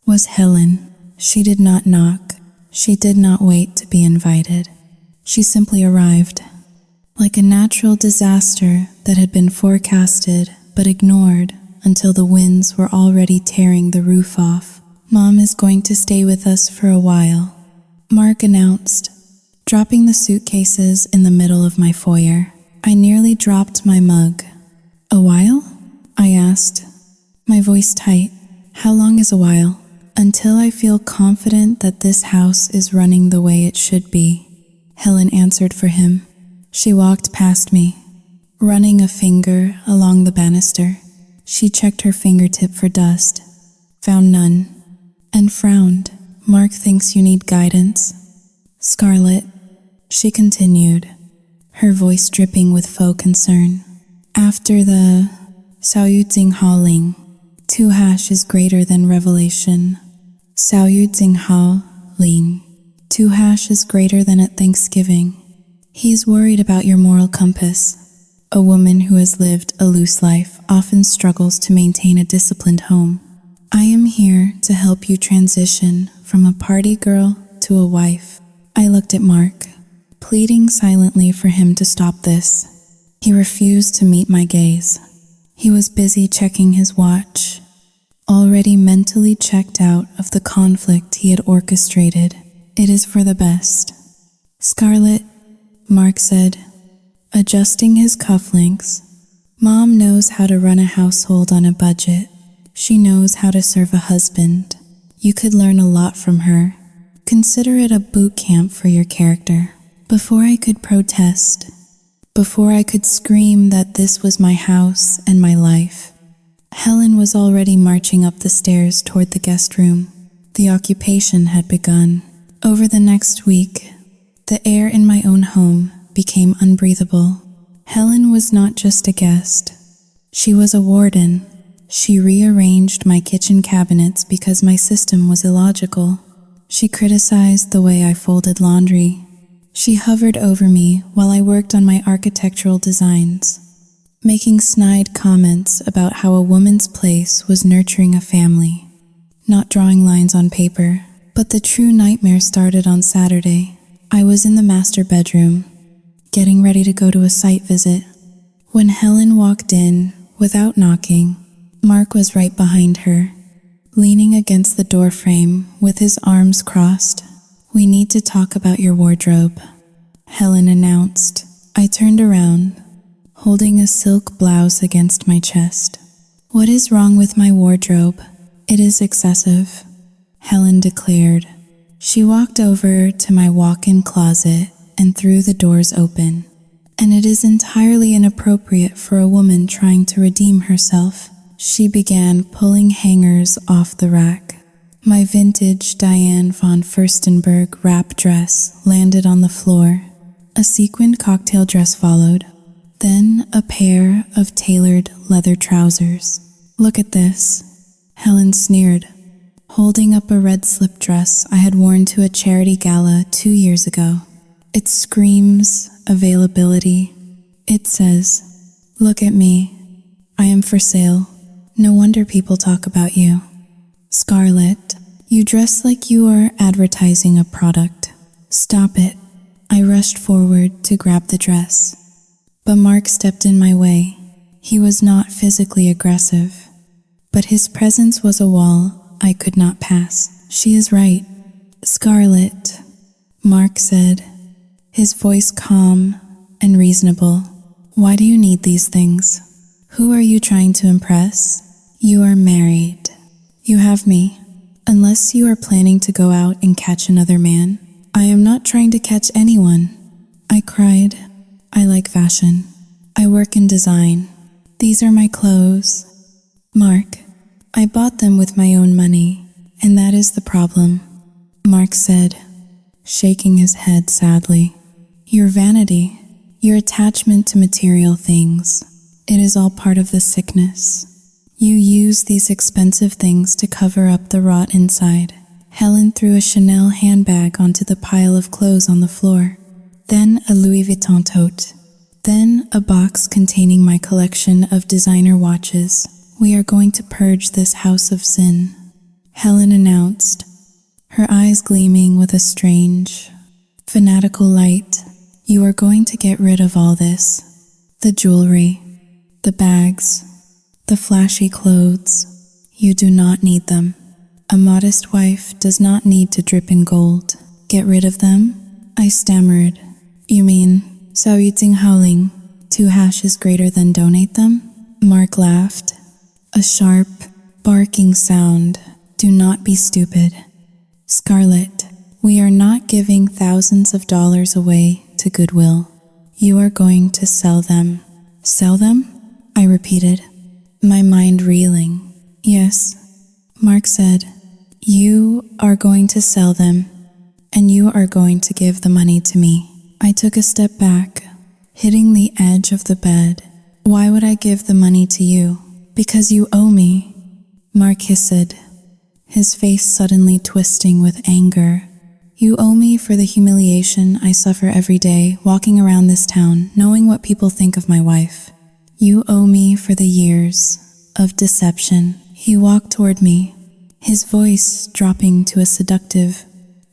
S1: was Helen. She did not knock. She did not wait to be invited. She simply arrived, like a natural disaster that had been forecasted but ignored until the winds were already tearing the roof off. "Mom is going to stay with us for a while," Mark announced, dropping the suitcases in the middle of my foyer. I nearly dropped my mug. "A while?" I asked, my voice tight. "How long is a while?" "Until I feel confident that this house is running the way it should be," Helen answered for him. She walked past me, running a finger along the banister. She checked her fingertip for dust, found none, and frowned. "Mark thinks you need guidance, Scarlett," she continued, her voice dripping with faux concern. "After the Xiaoyu Jinghao Ling, 2 hash is greater than revelation. Xiaoyu Jinghao Ling, 2 hash is greater than at Thanksgiving. He's worried about your moral compass. A woman who has lived a loose life often struggles to maintain a disciplined home. I am here to help you transition from a party girl to a wife." I looked at Mark, pleading silently for him to stop this. He refused to meet my gaze. He was busy checking his watch, already mentally checked out of the conflict he had orchestrated. "It is for the best, Scarlett," Mark said, adjusting his cufflinks. "Mom knows how to run a household on a budget. She knows how to serve a husband. You could learn a lot from her. Consider it a boot camp for your character." Before I could protest, before I could scream that this was my house and my life, Helen was already marching up the stairs toward the guest room. The occupation had begun. Over the next week, the air in my own home became unbreathable. Helen was not just a guest. She was a warden. She rearranged my kitchen cabinets because my system was illogical. She criticized the way I folded laundry. She hovered over me while I worked on my architectural designs, making snide comments about how a woman's place was nurturing a family, not drawing lines on paper. But the true nightmare started on Saturday. I was in the master bedroom, getting ready to go to a site visit, when Helen walked in without knocking. Mark was right behind her, leaning against the doorframe with his arms crossed. "We need to talk about your wardrobe," Helen announced. I turned around, holding a silk blouse against my chest. "What is wrong with my wardrobe? It is excessive." Helen declared. She walked over to my walk-in closet and threw the doors open. And it is entirely inappropriate for a woman trying to redeem herself. She began pulling hangers off the rack. My vintage Diane von Furstenberg wrap dress landed on the floor. A sequined cocktail dress followed. Then a pair of tailored leather trousers. "Look at this," Helen sneered, holding up a red slip dress I had worn to a charity gala 2 years ago. It screams availability. It says, "Look at me. I am for sale. No wonder people talk about you." "Scarlett, you dress like you are advertising a product. Stop it." I rushed forward to grab the dress, but Mark stepped in my way. He was not physically aggressive, but his presence was a wall I could not pass. "She is right, Scarlett," Mark said, his voice calm and reasonable. "Why do you need these things? Who are you trying to impress? You are married. You have me. Unless you are planning to go out and catch another man." "I am not trying to catch anyone," I cried. "I like fashion. I work in design. These are my clothes." "Mark, I bought them with my own money, and that is the problem," Mark said, shaking his head sadly. "Your vanity, your attachment to material things, it is all part of the sickness. You use these expensive things to cover up the rot inside." Helen threw a Chanel handbag onto the pile of clothes on the floor, then a Louis Vuitton tote, then a box containing my collection of designer watches. "We are going to purge this house of sin," Helen announced, her eyes gleaming with a strange, fanatical light. "You are going to get rid of all this. The jewelry, the bags, the flashy clothes. You do not need them. A modest wife does not need to drip in gold." "Get rid of them?" I stammered. "You mean, 少于金号令, 2 hash is greater than donate them?" Mark laughed. A sharp, barking sound. "Do not be stupid. Scarlett, we are not giving thousands of dollars away to Goodwill. You are going to sell them." "Sell them?" I repeated, my mind reeling. "Yes," Mark said. "You are going to sell them, and you are going to give the money to me." I took a step back, hitting the edge of the bed. "Why would I give the money to you?" "Because you owe me," Mark hissed, his face suddenly twisting with anger. "You owe me for the humiliation I suffer every day walking around this town, knowing what people think of my wife. You owe me for the years of deception." He walked toward me, his voice dropping to a seductive,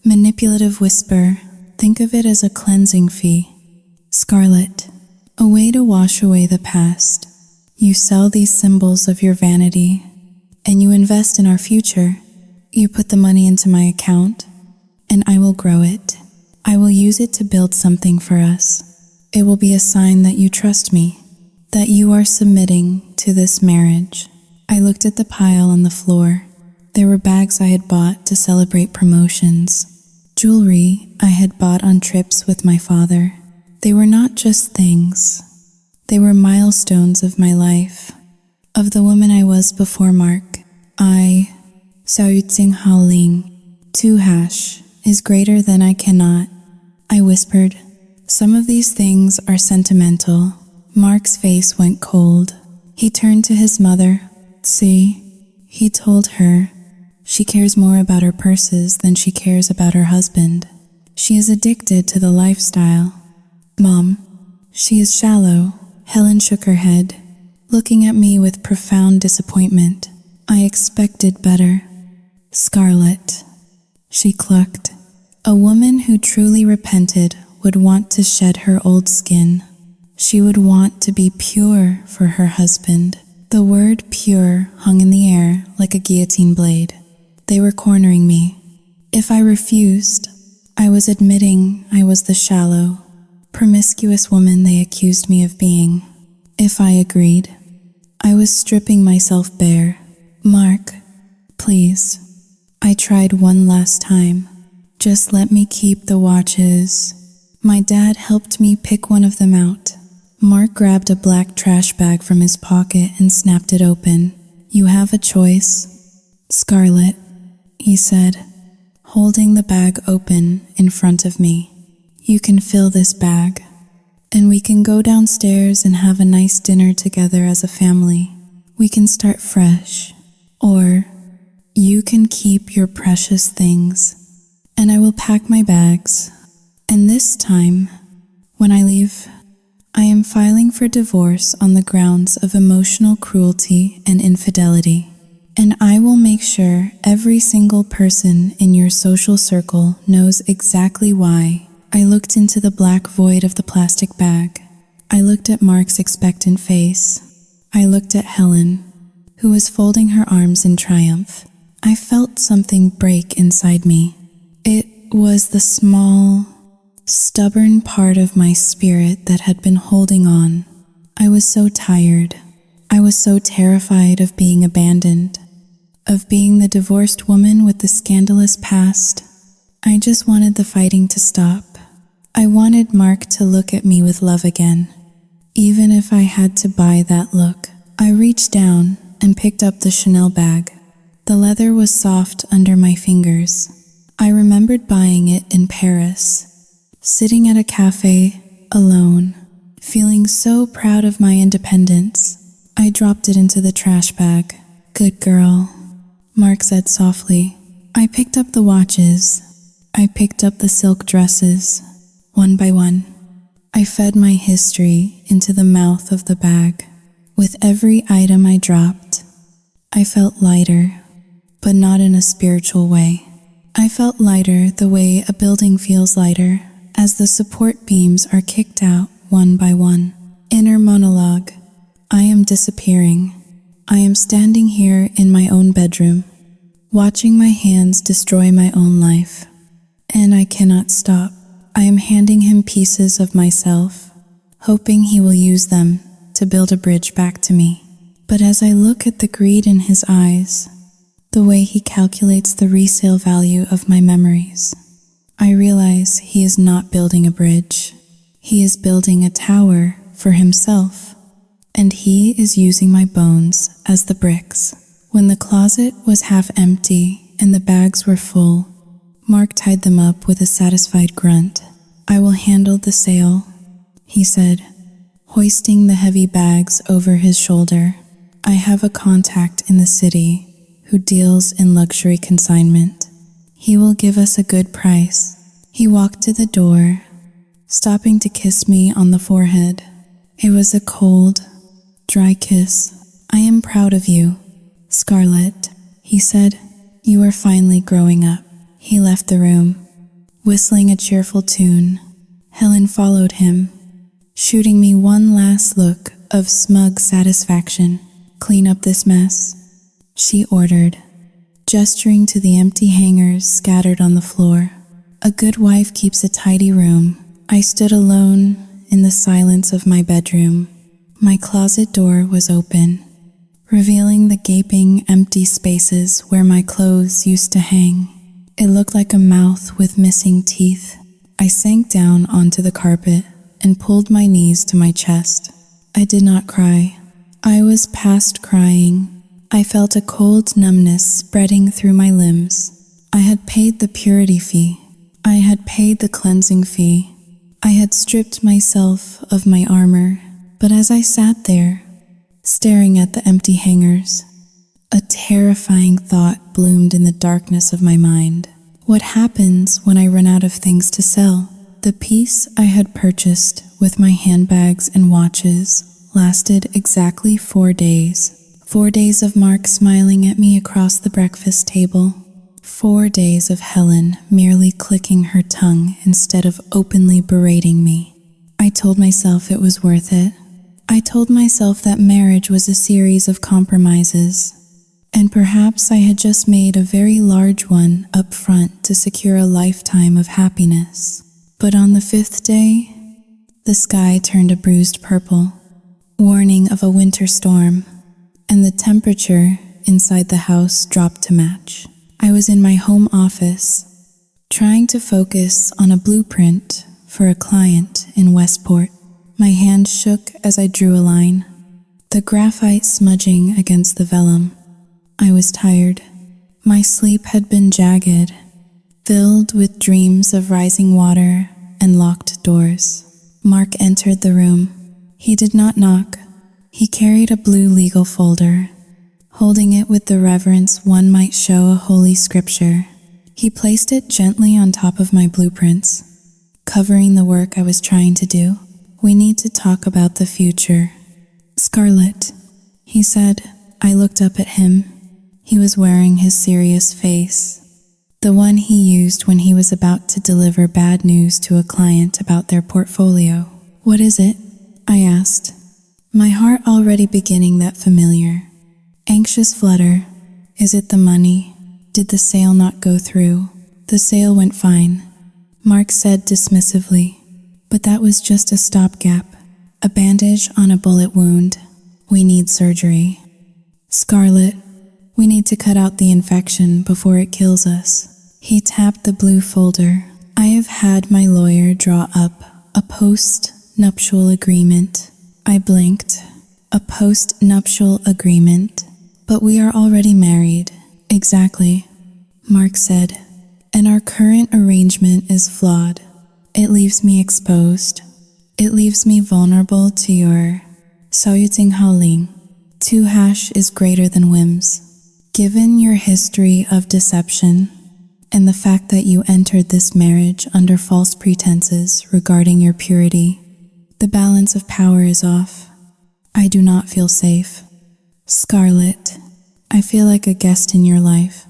S1: manipulative whisper. "Think of it as a cleansing fee, Scarlett, a way to wash away the past. You sell these symbols of your vanity, and you invest in our future. You put the money into my account, and I will grow it. I will use it to build something for us. It will be a sign that you trust me, that you are submitting to this marriage." I looked at the pile on the floor. There were bags I had bought to celebrate promotions, jewelry I had bought on trips with my father. They were not just things. They were milestones of my life, of the woman I was before Mark. I, 少于金号令, 2 hash, is greater than I cannot, I whispered. "Some of these things are sentimental." Mark's face went cold. He turned to his mother. "See," he told her, "she cares more about her purses than she cares about her husband. She is addicted to the lifestyle." "Mom, she is shallow." Helen shook her head, looking at me with profound disappointment. "I expected better." "Scarlett," she clucked. "A woman who truly repented would want to shed her old skin. She would want to be pure for her husband." The word pure hung in the air like a guillotine blade. They were cornering me. If I refused, I was admitting I was the shallow, promiscuous woman they accused me of being. If I agreed, I was stripping myself bare. "Mark, please, I tried one last time. Just let me keep the watches. My dad helped me pick one of them out. Mark grabbed a black trash bag from his pocket and snapped it open. You have a choice, Scarlett, he said, holding the bag open in front of me. You can fill this bag, and we can go downstairs and have a nice dinner together as a family. We can start fresh, or you can keep your precious things, and I will pack my bags. And this time, when I leave, I am filing for divorce on the grounds of emotional cruelty and infidelity. And I will make sure every single person in your social circle knows exactly why. I looked into the black void of the plastic bag. I looked at Mark's expectant face. I looked at Helen, who was folding her arms in triumph. I felt something break inside me. It was the small, stubborn part of my spirit that had been holding on. I was so tired. I was so terrified of being abandoned, of being the divorced woman with the scandalous past. I just wanted the fighting to stop. I wanted Mark to look at me with love again, even if I had to buy that look. I reached down and picked up the Chanel bag. The leather was soft under my fingers. I remembered buying it in Paris, sitting at a cafe, alone, feeling so proud of my independence. I dropped it into the trash bag. Good girl, Mark said softly. I picked up the watches. I picked up the silk dresses, one by one. I fed my history into the mouth of the bag. With every item I dropped, I felt lighter, but not in a spiritual way. I felt lighter the way a building feels lighter as the support beams are kicked out one by one. Inner monologue. I am disappearing. I am standing here in my own bedroom, watching my hands destroy my own life. And I cannot stop. I am handing him pieces of myself, hoping he will use them to build a bridge back to me. But as I look at the greed in his eyes, the way he calculates the resale value of my memories, I realize he is not building a bridge. He is building a tower for himself, and he is using my bones as the bricks. When the closet was half empty and the bags were full, Mark tied them up with a satisfied grunt. I will handle the sale, he said, hoisting the heavy bags over his shoulder. I have a contact in the city who deals in luxury consignment. He will give us a good price. He walked to the door, stopping to kiss me on the forehead. It was a cold, dry kiss. I am proud of you, Scarlett, he said. You are finally growing up. He left the room, whistling a cheerful tune. Helen followed him, shooting me one last look of smug satisfaction. Clean up this mess, she ordered, gesturing to the empty hangers scattered on the floor. A good wife keeps a tidy room. I stood alone in the silence of my bedroom. My closet door was open, revealing the gaping, empty spaces where my clothes used to hang. It looked like a mouth with missing teeth. I sank down onto the carpet and pulled my knees to my chest. I did not cry. I was past crying. I felt a cold numbness spreading through my limbs. I had paid the purity fee. I had paid the cleansing fee. I had stripped myself of my armor. But as I sat there, staring at the empty hangers, a terrifying thought bloomed in the darkness of my mind. What happens when I run out of things to sell? The peace I had purchased with my handbags and watches lasted exactly 4 days. 4 days of Mark smiling at me across the breakfast table. 4 days of Helen merely clicking her tongue instead of openly berating me. I told myself it was worth it. I told myself that marriage was a series of compromises, and perhaps I had just made a very large one up front to secure a lifetime of happiness. But on the 5th day, the sky turned a bruised purple, warning of a winter storm, and the temperature inside the house dropped to match. I was in my home office, trying to focus on a blueprint for a client in Westport. My hand shook as I drew a line, the graphite smudging against the vellum. I was tired. My sleep had been jagged, filled with dreams of rising water and locked doors. Mark entered the room. He did not knock. He carried a blue legal folder, holding it with the reverence one might show a holy scripture. He placed it gently on top of my blueprints, covering the work I was trying to do. We need to talk about the future. Scarlett, he said. I looked up at him. He was wearing his serious face, the one he used when he was about to deliver bad news to a client about their portfolio. What is it? I asked, my heart already beginning that familiar, anxious flutter. Is it the money? Did the sale not go through? The sale went fine, Mark said dismissively, but that was just a stopgap, a bandage on a bullet wound. We need surgery. Scarlett, we need to cut out the infection before it kills us. He tapped the blue folder. I have had my lawyer draw up a post-nuptial agreement. I blinked. A post-nuptial agreement? But we are already married. Exactly, Mark said. And our current arrangement is flawed. It leaves me exposed. It leaves me vulnerable to your Saoyuting Haoling. 2# is greater than whims. Given your history of deception and the fact that you entered this marriage under false pretenses regarding your purity, the balance of power is off. I do not feel safe. Scarlett, I feel like a guest in your life,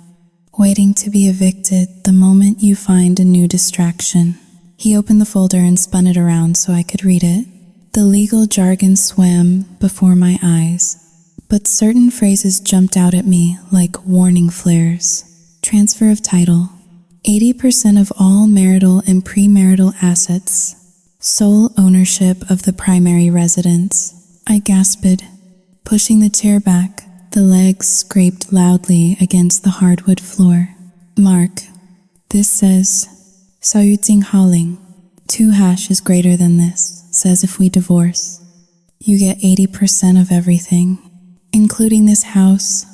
S1: waiting to be evicted the moment you find a new distraction. He opened the folder and spun it around so I could read it. The legal jargon swam before my eyes, but certain phrases jumped out at me like warning flares. Transfer of title. 80% of all marital and premarital assets. Sole ownership of the primary residence. I gasped, pushing the chair back. The legs scraped loudly against the hardwood floor. Mark, this says, Saoyuting Haoling. 2# is greater than this, says if we divorce, you get 80% of everything, including this house,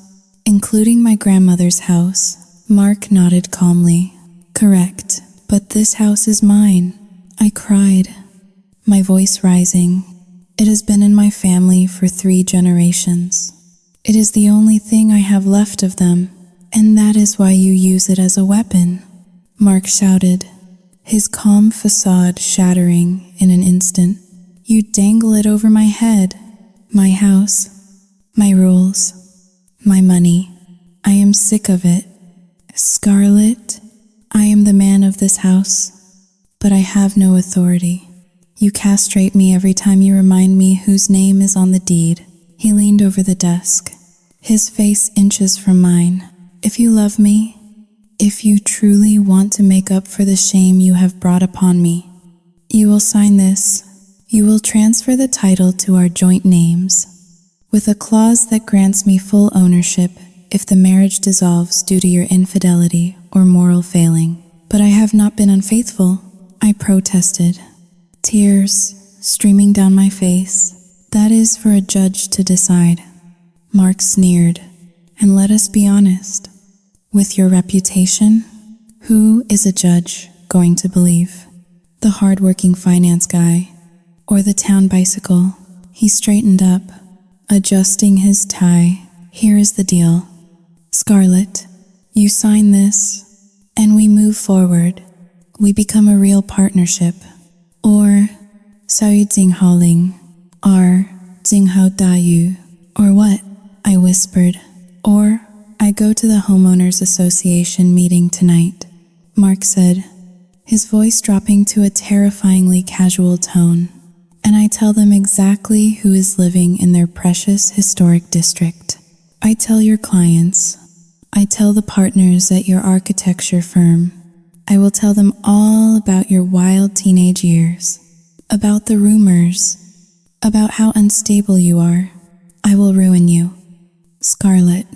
S1: including my grandmother's house. Mark nodded calmly. Correct, but this house is mine. I cried, my voice rising. It has been in my family for 3 generations. It is the only thing I have left of them, and that is why you use it as a weapon, Mark shouted, his calm facade shattering in an instant. You dangle it over my head. My house, my rules, my money. I am sick of it. Scarlett, I am the man of this house, but I have no authority. You castrate me every time you remind me whose name is on the deed. He leaned over the desk, his face inches from mine. If you love me, if you truly want to make up for the shame you have brought upon me, you will sign this. You will transfer the title to our joint names, with a clause that grants me full ownership if the marriage dissolves due to your infidelity or moral failing. But I have not been unfaithful, I protested, tears streaming down my face. That is for a judge to decide. Mark sneered. And let us be honest. With your reputation, who is a judge going to believe? The hard-working finance guy or the town bicycle? He straightened up, adjusting his tie. Here is the deal. Scarlett, you sign this, and we move forward. We become a real partnership. Or Saoyuting Haoling, or Jinghao Dayu, or what? I whispered. Or I go to the homeowners association meeting tonight, Mark said, his voice dropping to a terrifyingly casual tone, and I tell them exactly who is living in their precious historic district. I tell your clients, I tell the partners at your architecture firm, I will tell them all about your wild teenage years, about the rumors, about how unstable you are. I will ruin you. Scarlett,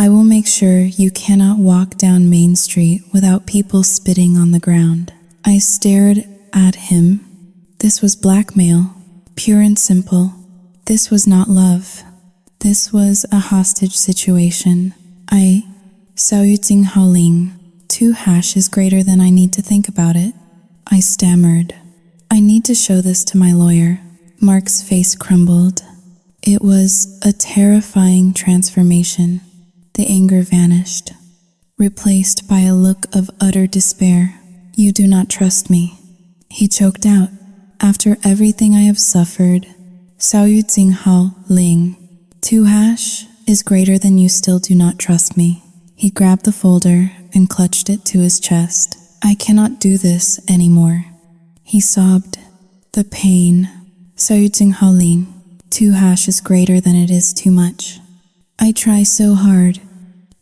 S1: I will make sure you cannot walk down Main Street without people spitting on the ground. I stared at him. This was blackmail, pure and simple. This was not love. This was a hostage situation. Xiao Yuting Haoling, 2 hash is greater than I need to think about it. I stammered. I need to show this to my lawyer. Mark's face crumbled. It was a terrifying transformation. The anger vanished, replaced by a look of utter despair. You do not trust me, he choked out. After everything I have suffered, Xiao Yuting Haoling, 2 hash is greater than you still do not trust me. He grabbed the folder and clutched it to his chest. I cannot do this anymore. He sobbed. The pain. Xiao Yuting Haoling, 2 hash is greater than it is too much. I try so hard,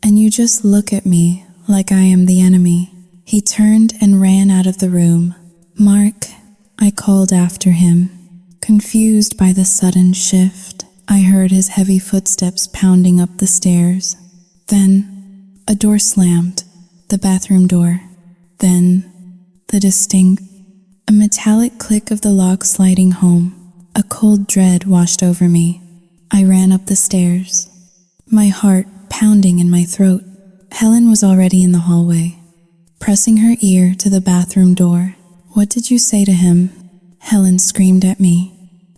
S1: and you just look at me like I am the enemy. He turned and ran out of the room. Mark, I called after him, confused by the sudden shift. I heard his heavy footsteps pounding up the stairs. Then, a door slammed, the bathroom door. Then, a metallic click of the lock sliding home. A cold dread washed over me. I ran up the stairs, my heart pounding in my throat. Helen was already in the hallway, pressing her ear to the bathroom door. What did you say to him? Helen screamed at me,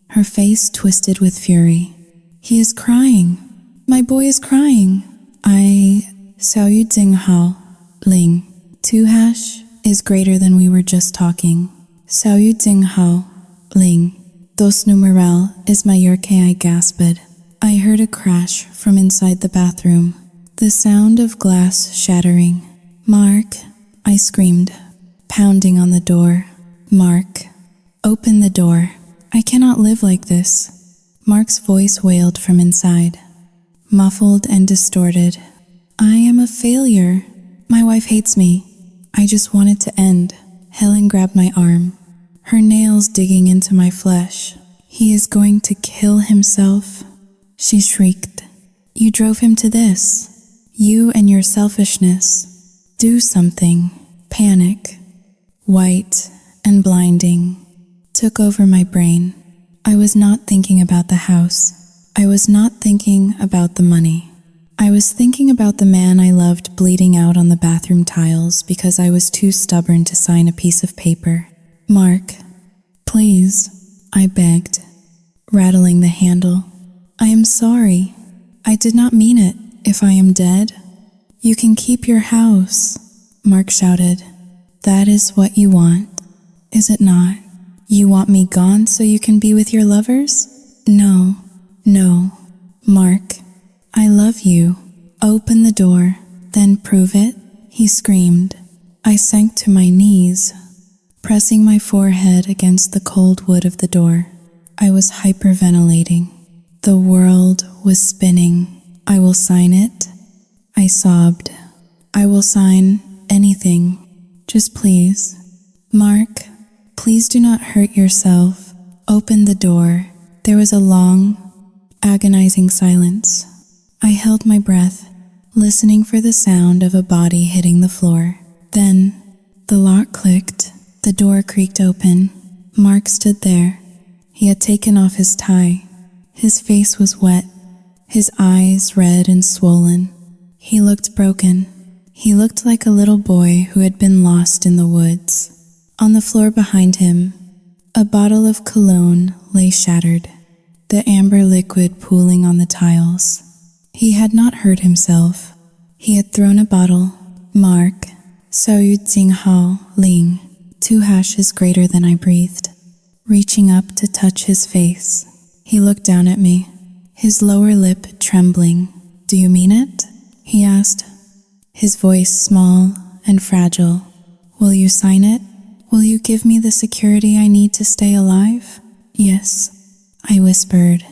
S1: her face twisted with fury. He is crying. My boy is crying. Xiao Yuting Haoling, 2 hash is greater than we were just talking. Xiao Yuting Haoling, 2 numeral is mayor que. I gasped. I heard a crash from inside the bathroom, the sound of glass shattering. Mark, I screamed, pounding on the door. Mark, open the door. I cannot live like this. Mark's voice wailed from inside, muffled and distorted. I am a failure. My wife hates me. I just want it to end. Helen grabbed my arm, her nails digging into my flesh. He is going to kill himself, she shrieked. You drove him to this. You and your selfishness. Do something. Panic, white and blinding, took over my brain. I was not thinking about the house. I was not thinking about the money. I was thinking about the man I loved bleeding out on the bathroom tiles because I was too stubborn to sign a piece of paper. Mark, please, I begged, rattling the handle. I am sorry. I did not mean it. If I am dead, you can keep your house, Mark shouted. That is what you want, is it not? You want me gone so you can be with your lovers? No, Mark. I love you. Open the door, then prove it, he screamed. I sank to my knees, pressing my forehead against the cold wood of the door. I was hyperventilating. The world was spinning. I will sign it, I sobbed. I will sign anything. Just please. Mark, please do not hurt yourself. Open the door. There was a long, agonizing silence. I held my breath, listening for the sound of a body hitting the floor. Then, the lock clicked, the door creaked open. Mark stood there. He had taken off his tie. His face was wet, his eyes red and swollen. He looked broken. He looked like a little boy who had been lost in the woods. On the floor behind him, a bottle of cologne lay shattered, the amber liquid pooling on the tiles. He had not hurt himself. He had thrown a bottle. Mark, Xiao Yuting Haoling, 2 hashes greater than I breathed. Reaching up to touch his face, he looked down at me, his lower lip trembling. Do you mean it? He asked, his voice small and fragile. Will you sign it? Will you give me the security I need to stay alive? Yes, I whispered.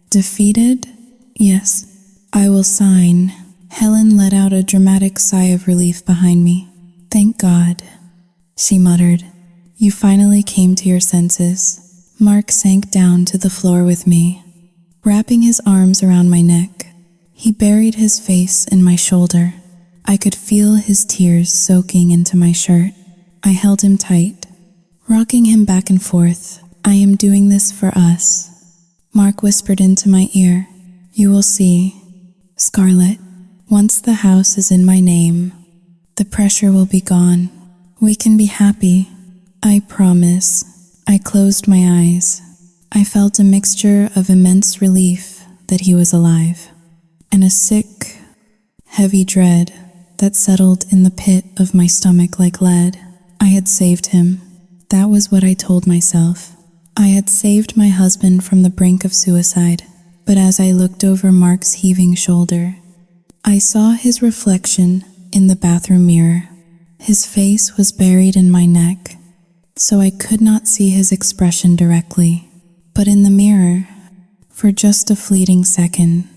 S1: Defeated? Yes. I will sign. Helen let out a dramatic sigh of relief behind me. Thank God, she muttered. You finally came to your senses. Mark sank down to the floor with me, wrapping his arms around my neck. He buried his face in my shoulder. I could feel his tears soaking into my shirt. I held him tight, rocking him back and forth. I am doing this for us. Mark whispered into my ear. You will see, Scarlett, once the house is in my name, the pressure will be gone. We can be happy. I promise. I closed my eyes. I felt a mixture of immense relief that he was alive, and a sick, heavy dread that settled in the pit of my stomach like lead. I had saved him. That was what I told myself. I had saved my husband from the brink of suicide. But as I looked over Mark's heaving shoulder, I saw his reflection in the bathroom mirror. His face was buried in my neck, so I could not see his expression directly. But in the mirror, for just a fleeting second,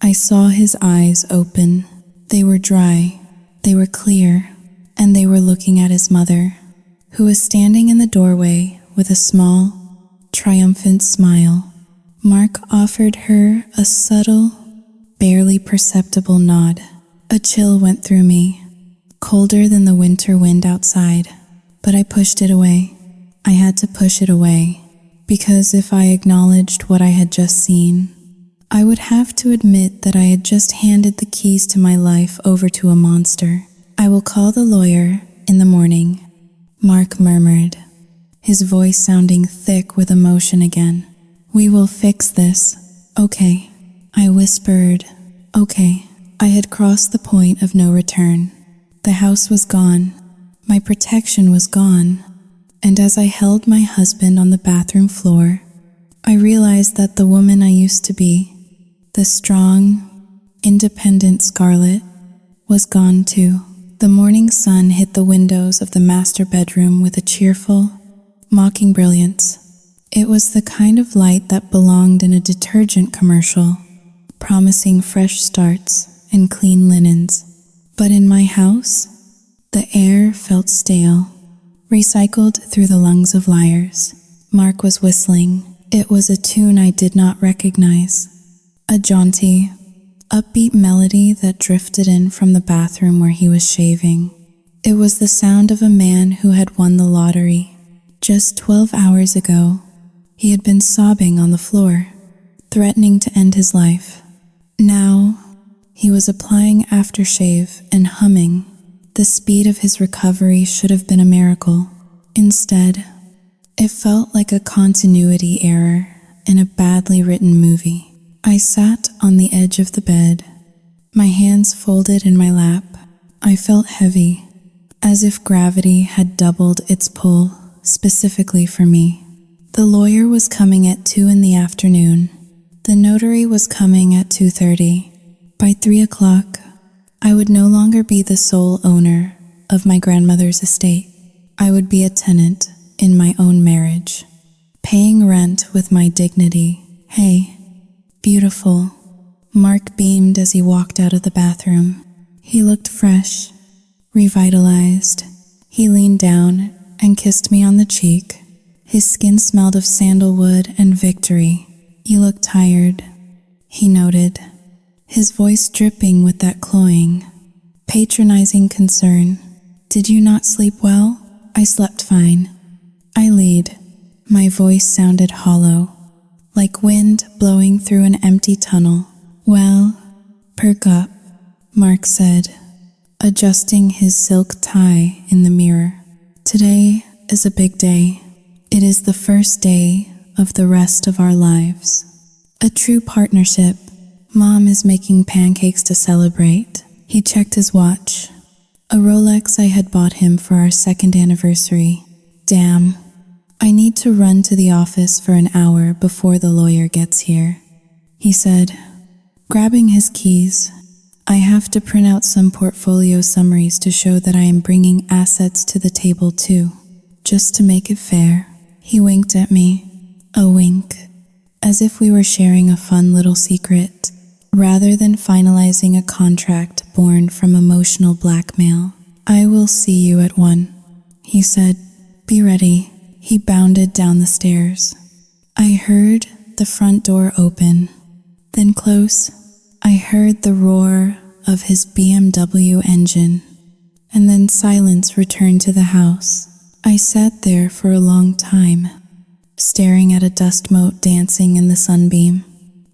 S1: I saw his eyes open. They were dry, they were clear, and they were looking at his mother, who was standing in the doorway with a small, triumphant smile. Mark offered her a subtle, barely perceptible nod. A chill went through me, colder than the winter wind outside, but I pushed it away. I had to push it away, because if I acknowledged what I had just seen, I would have to admit that I had just handed the keys to my life over to a monster. I will call the lawyer in the morning, Mark murmured, his voice sounding thick with emotion again. We will fix this. Okay. I whispered, okay. I had crossed the point of no return. The house was gone. My protection was gone. And as I held my husband on the bathroom floor, I realized that the woman I used to be, the strong, independent Scarlett, was gone too. The morning sun hit the windows of the master bedroom with a cheerful, mocking brilliance. It was the kind of light that belonged in a detergent commercial, promising fresh starts and clean linens. But in my house, the air felt stale, recycled through the lungs of liars. Mark was whistling. It was a tune I did not recognize. A jaunty, upbeat melody that drifted in from the bathroom where he was shaving. It was the sound of a man who had won the lottery. Just 12 hours ago, he had been sobbing on the floor, threatening to end his life. Now, he was applying aftershave and humming. The speed of his recovery should have been a miracle. Instead, it felt like a continuity error in a badly written movie. I sat on the edge of the bed, my hands folded in my lap. I felt heavy, as if gravity had doubled its pull specifically for me. The lawyer was coming at 2 in the afternoon. The notary was coming at 2:30. By 3 o'clock, I would no longer be the sole owner of my grandmother's estate. I would be a tenant in my own marriage, paying rent with my dignity. Hey, beautiful. Mark beamed as he walked out of the bathroom. He looked fresh, revitalized. He leaned down and kissed me on the cheek. His skin smelled of sandalwood and victory. You look tired, he noted, his voice dripping with that cloying, patronizing concern. Did you not sleep well? I slept fine. I lied. My voice sounded hollow, like wind blowing through an empty tunnel. Well, perk up, Mark said, adjusting his silk tie in the mirror. Today is a big day. It is the first day of the rest of our lives. A true partnership. Mom is making pancakes to celebrate. He checked his watch. A Rolex I had bought him for our 2nd anniversary. Damn. I need to run to the office for an hour before the lawyer gets here, he said, grabbing his keys. I have to print out some portfolio summaries to show that I am bringing assets to the table too, just to make it fair. He winked at me, a wink, as if we were sharing a fun little secret, rather than finalizing a contract born from emotional blackmail. I will see you at 1, he said. Be ready. He bounded down the stairs. I heard the front door open, then close, I heard the roar of his BMW engine, and then silence returned to the house. I sat there for a long time, staring at a dust mote dancing in the sunbeam.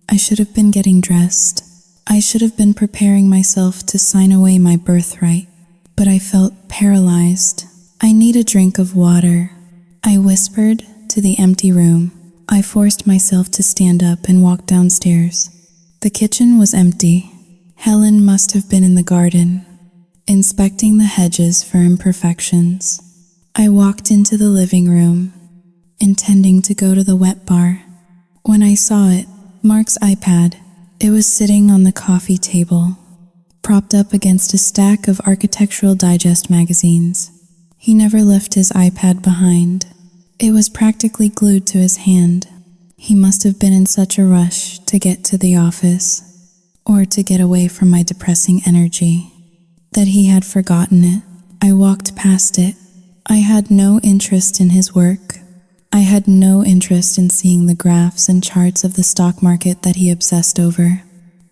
S1: I should have been getting dressed. I should have been preparing myself to sign away my birthright, but I felt paralyzed. I need a drink of water, I whispered to the empty room. I forced myself to stand up and walk downstairs. The kitchen was empty. Helen must have been in the garden, inspecting the hedges for imperfections. I walked into the living room, intending to go to the wet bar. When I saw it, Mark's iPad. It was sitting on the coffee table, propped up against a stack of Architectural Digest magazines. He never left his iPad behind. It was practically glued to his hand. He must have been in such a rush to get to the office, or to get away from my depressing energy, that he had forgotten it. I walked past it. I had no interest in his work. I had no interest in seeing the graphs and charts of the stock market that he obsessed over.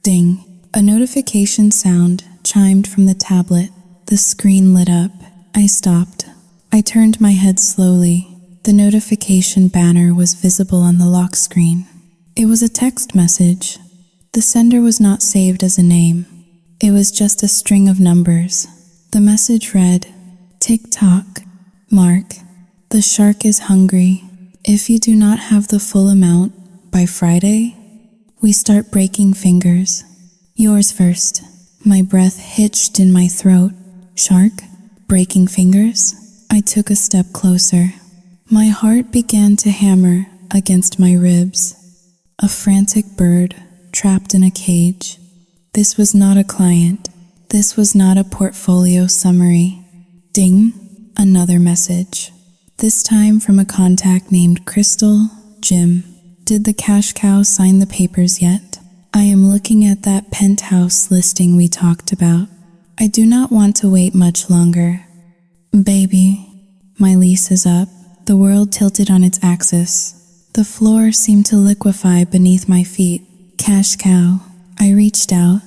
S1: Ding! A notification sound chimed from the tablet. The screen lit up. I stopped. I turned my head slowly. The notification banner was visible on the lock screen. It was a text message. The sender was not saved as a name. It was just a string of numbers. The message read, "Tick-tock, Mark. The shark is hungry. If you do not have the full amount by Friday, we start breaking fingers. Yours first." My breath hitched in my throat. Shark? Breaking fingers? I took a step closer. My heart began to hammer against my ribs. A frantic bird trapped in a cage. This was not a client. This was not a portfolio summary. Ding! Another message. This time from a contact named Crystal, Jim. Did the cash cow sign the papers yet? I am looking at that penthouse listing we talked about. I do not want to wait much longer. Baby, my lease is up. The world tilted on its axis. The floor seemed to liquefy beneath my feet. Cash cow. I reached out,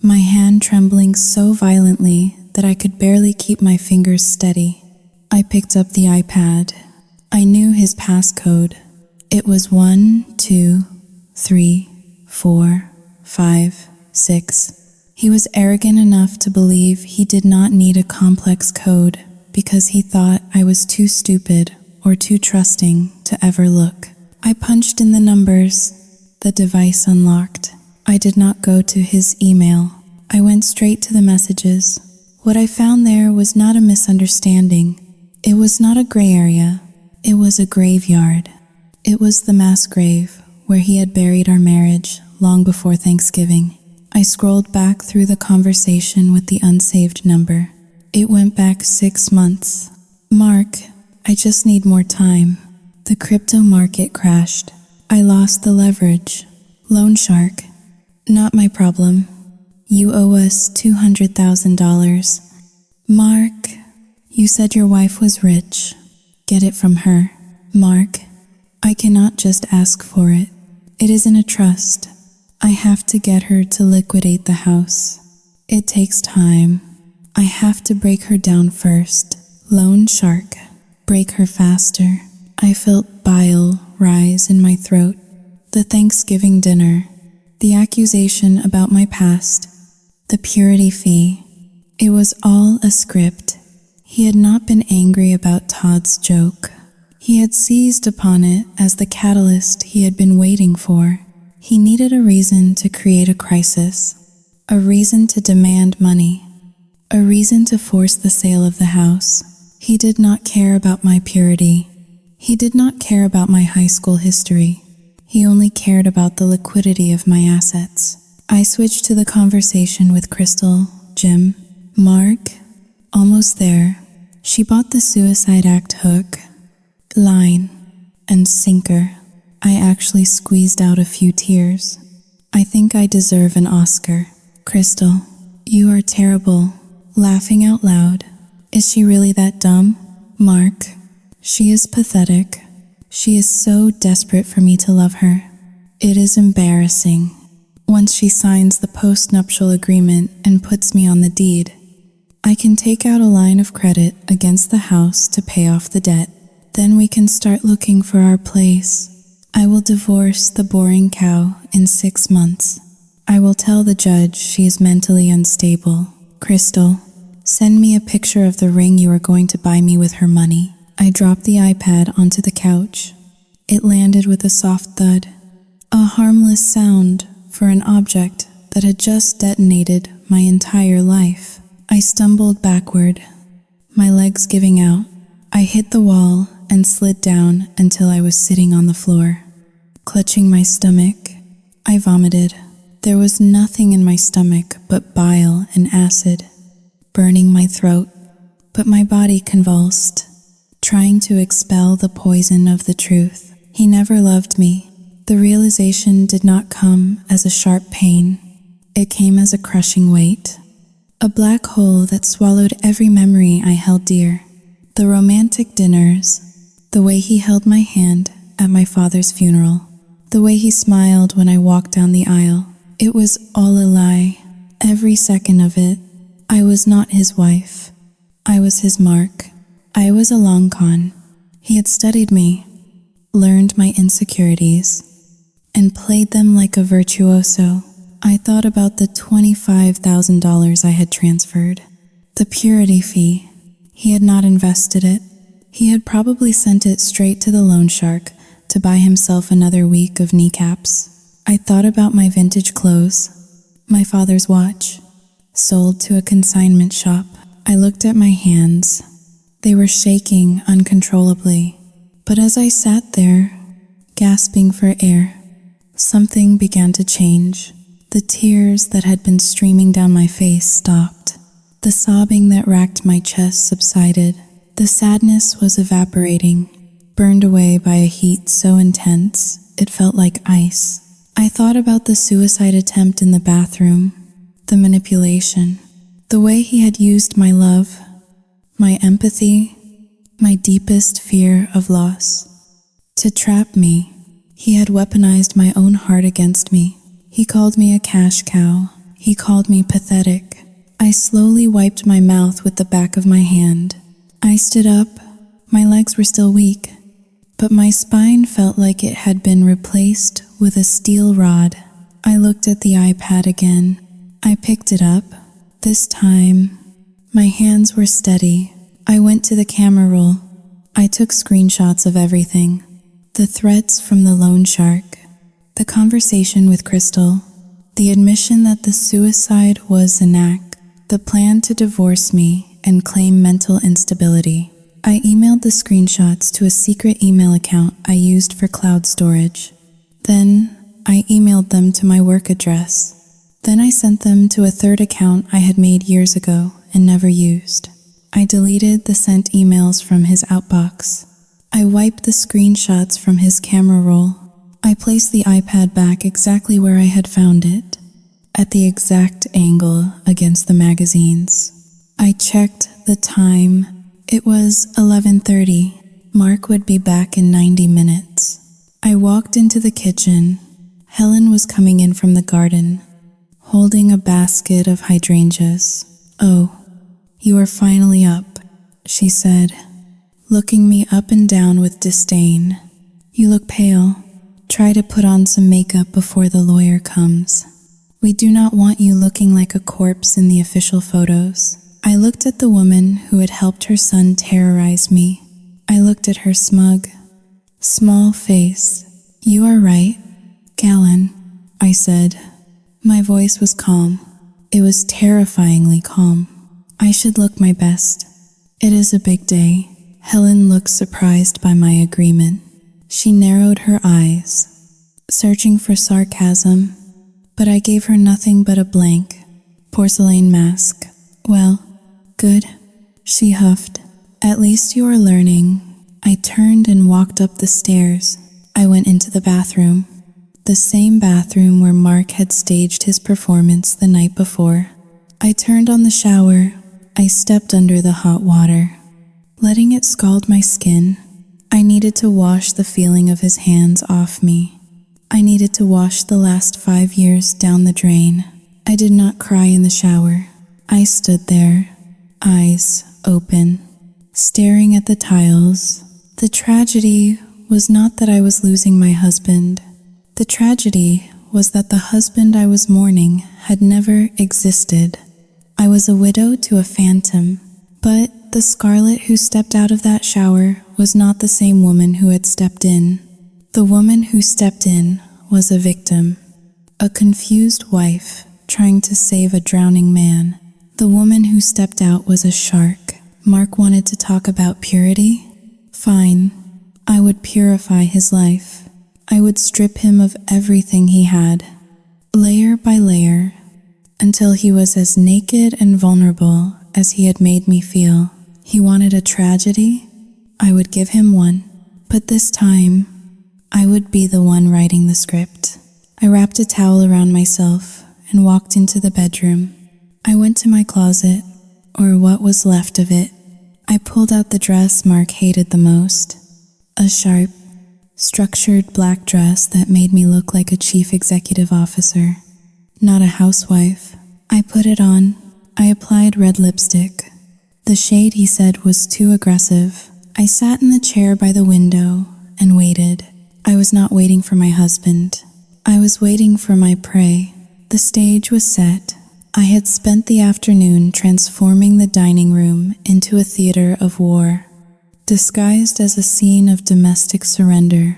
S1: my hand trembling so violently that I could barely keep my fingers steady. I picked up the iPad. I knew his passcode. It was 1, 2, 3, 4, 5, 6. He was arrogant enough to believe he did not need a complex code because he thought I was too stupid or too trusting to ever look. I punched in the numbers. The device unlocked. I did not go to his email. I went straight to the messages. What I found there was not a misunderstanding. It was not a gray area. It was a graveyard. It was the mass grave where he had buried our marriage long before Thanksgiving. I scrolled back through the conversation with the unsaved number. It went back 6 months. Mark, I just need more time. The crypto market crashed. I lost the leverage. Loan shark. Not my problem. You owe us $200,000. Mark, you said your wife was rich. Get it from her. Mark, I cannot just ask for it. It isn't a trust. I have to get her to liquidate the house. It takes time. I have to break her down first. Loan shark. Break her faster. I felt bile rise in my throat. The Thanksgiving dinner. The accusation about my past. The purity fee. It was all a script. He had not been angry about Todd's joke. He had seized upon it as the catalyst he had been waiting for. He needed a reason to create a crisis, a reason to demand money, a reason to force the sale of the house. He did not care about my purity. He did not care about my high school history. He only cared about the liquidity of my assets. I switched to the conversation with Crystal, Jim, Mark. Almost there. She bought the Suicide Act hook, line, and sinker. I actually squeezed out a few tears. I think I deserve an Oscar. Crystal, you are terrible. Laughing out loud. Is she really that dumb? Mark, she is pathetic. She is so desperate for me to love her. It is embarrassing. Once she signs the post-nuptial agreement and puts me on the deed, I can take out a line of credit against the house to pay off the debt. Then we can start looking for our place. I will divorce the boring cow in 6 months. I will tell the judge she is mentally unstable. Crystal, send me a picture of the ring you are going to buy me with her money. I dropped the iPad onto the couch. It landed with a soft thud, a harmless sound for an object that had just detonated my entire life. I stumbled backward, my legs giving out. I hit the wall and slid down until I was sitting on the floor. Clutching my stomach, I vomited. There was nothing in my stomach but bile and acid, burning my throat, but my body convulsed, trying to expel the poison of the truth. He never loved me. The realization did not come as a sharp pain. It came as a crushing weight, a black hole that swallowed every memory I held dear. The romantic dinners, the way he held my hand at my father's funeral, the way he smiled when I walked down the aisle. It was all a lie, every second of it. I was not his wife. I was his mark. I was a long con. He had studied me, learned my insecurities, and played them like a virtuoso. I thought about the $25,000 I had transferred, the purity fee. He had not invested it. He had probably sent it straight to the loan shark to buy himself another week of kneecaps. I thought about my vintage clothes, my father's watch, sold to a consignment shop. I looked at my hands. They were shaking uncontrollably. But as I sat there, gasping for air, something began to change. The tears that had been streaming down my face stopped. The sobbing that racked my chest subsided. The sadness was evaporating, burned away by a heat so intense it felt like ice. I thought about the suicide attempt in the bathroom, the manipulation, the way he had used my love, my empathy, my deepest fear of loss. To trap me, he had weaponized my own heart against me. He called me a cash cow. He called me pathetic. I slowly wiped my mouth with the back of my hand. I stood up. My legs were still weak, but my spine felt like it had been replaced with a steel rod. I looked at the iPad again. I picked it up. This time, my hands were steady. I went to the camera roll. I took screenshots of everything. The threats from the loan shark, the conversation with Crystal, the admission that the suicide was an act, the plan to divorce me and claim mental instability. I emailed the screenshots to a secret email account I used for cloud storage. Then I emailed them to my work address. Then I sent them to a third account I had made years ago and never used. I deleted the sent emails from his outbox. I wiped the screenshots from his camera roll. I placed the iPad back exactly where I had found it, at the exact angle against the magazines. I checked the time. It was 11:30. Mark would be back in 90 minutes. I walked into the kitchen. Helen was coming in from the garden, holding a basket of hydrangeas. "Oh, you are finally up," she said, looking me up and down with disdain. "You look pale. Try to put on some makeup before the lawyer comes. We do not want you looking like a corpse in the official photos." I looked at the woman who had helped her son terrorize me. I looked at her smug, small face. "You are right, Galen," I said. My voice was calm. It was terrifyingly calm. "I should look my best. It is a big day." Helen looked surprised by my agreement. She narrowed her eyes, searching for sarcasm, but I gave her nothing but a blank, porcelain mask. "Well, good," she huffed. "At least you are learning." I turned and walked up the stairs. I went into the bathroom, the same bathroom where Mark had staged his performance the night before. I turned on the shower. I stepped under the hot water, letting it scald my skin. I needed to wash the feeling of his hands off me. I needed to wash the last 5 years down the drain. I did not cry in the shower. I stood there, eyes open, staring at the tiles. The tragedy was not that I was losing my husband. The tragedy was that the husband I was mourning had never existed. I was a widow to a phantom, but the Scarlet who stepped out of that shower was not the same woman who had stepped in. The woman who stepped in was a victim, a confused wife trying to save a drowning man. The woman who stepped out was a shark. Mark wanted to talk about purity? Fine. I would purify his life. I would strip him of everything he had, layer by layer, until he was as naked and vulnerable as he had made me feel. He wanted a tragedy? I would give him one. But this time, I would be the one writing the script. I wrapped a towel around myself and walked into the bedroom. I went to my closet, or what was left of it. I pulled out the dress Mark hated the most. A sharp, structured black dress that made me look like a chief executive officer, not a housewife. I put it on. I applied red lipstick. The shade he said was too aggressive. I sat in the chair by the window and waited. I was not waiting for my husband. I was waiting for my prey. The stage was set. I had spent the afternoon transforming the dining room into a theater of war, disguised as a scene of domestic surrender.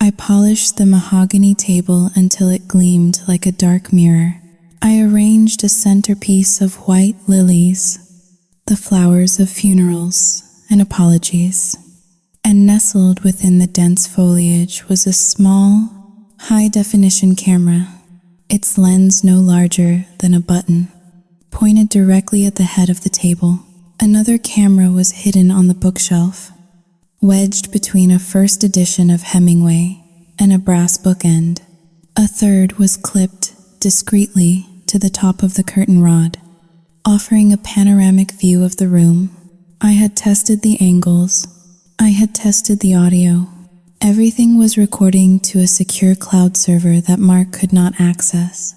S1: I polished the mahogany table until it gleamed like a dark mirror. I arranged a centerpiece of white lilies, the flowers of funerals and apologies. And nestled within the dense foliage was a small, high-definition camera, its lens no larger than a button, pointed directly at the head of the table. Another camera was hidden on the bookshelf, wedged between a first edition of Hemingway and a brass bookend. A third was clipped discreetly to the top of the curtain rod, offering a panoramic view of the room. I had tested the angles. I had tested the audio. Everything was recording to a secure cloud server that Mark could not access,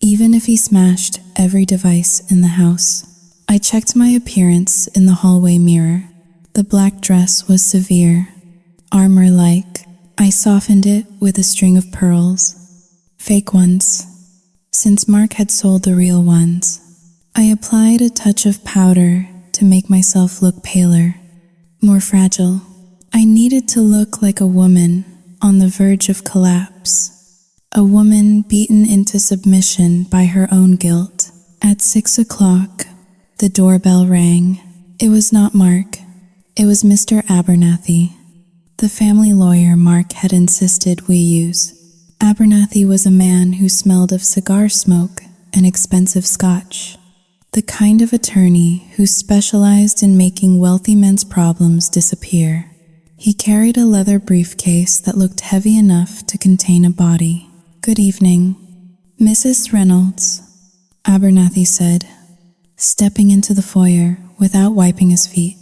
S1: even if he smashed every device in the house. I checked my appearance in the hallway mirror. The black dress was severe, armor-like. I softened it with a string of pearls, fake ones, since Mark had sold the real ones. I applied a touch of powder to make myself look paler, more fragile. I needed to look like a woman on the verge of collapse, a woman beaten into submission by her own guilt. At 6 o'clock, the doorbell rang. It was not Mark. It was Mr. Abernathy, the family lawyer Mark had insisted we use. Abernathy was a man who smelled of cigar smoke and expensive scotch, the kind of attorney who specialized in making wealthy men's problems disappear. He carried a leather briefcase that looked heavy enough to contain a body. "Good evening, Mrs. Reynolds," Abernathy said, stepping into the foyer without wiping his feet.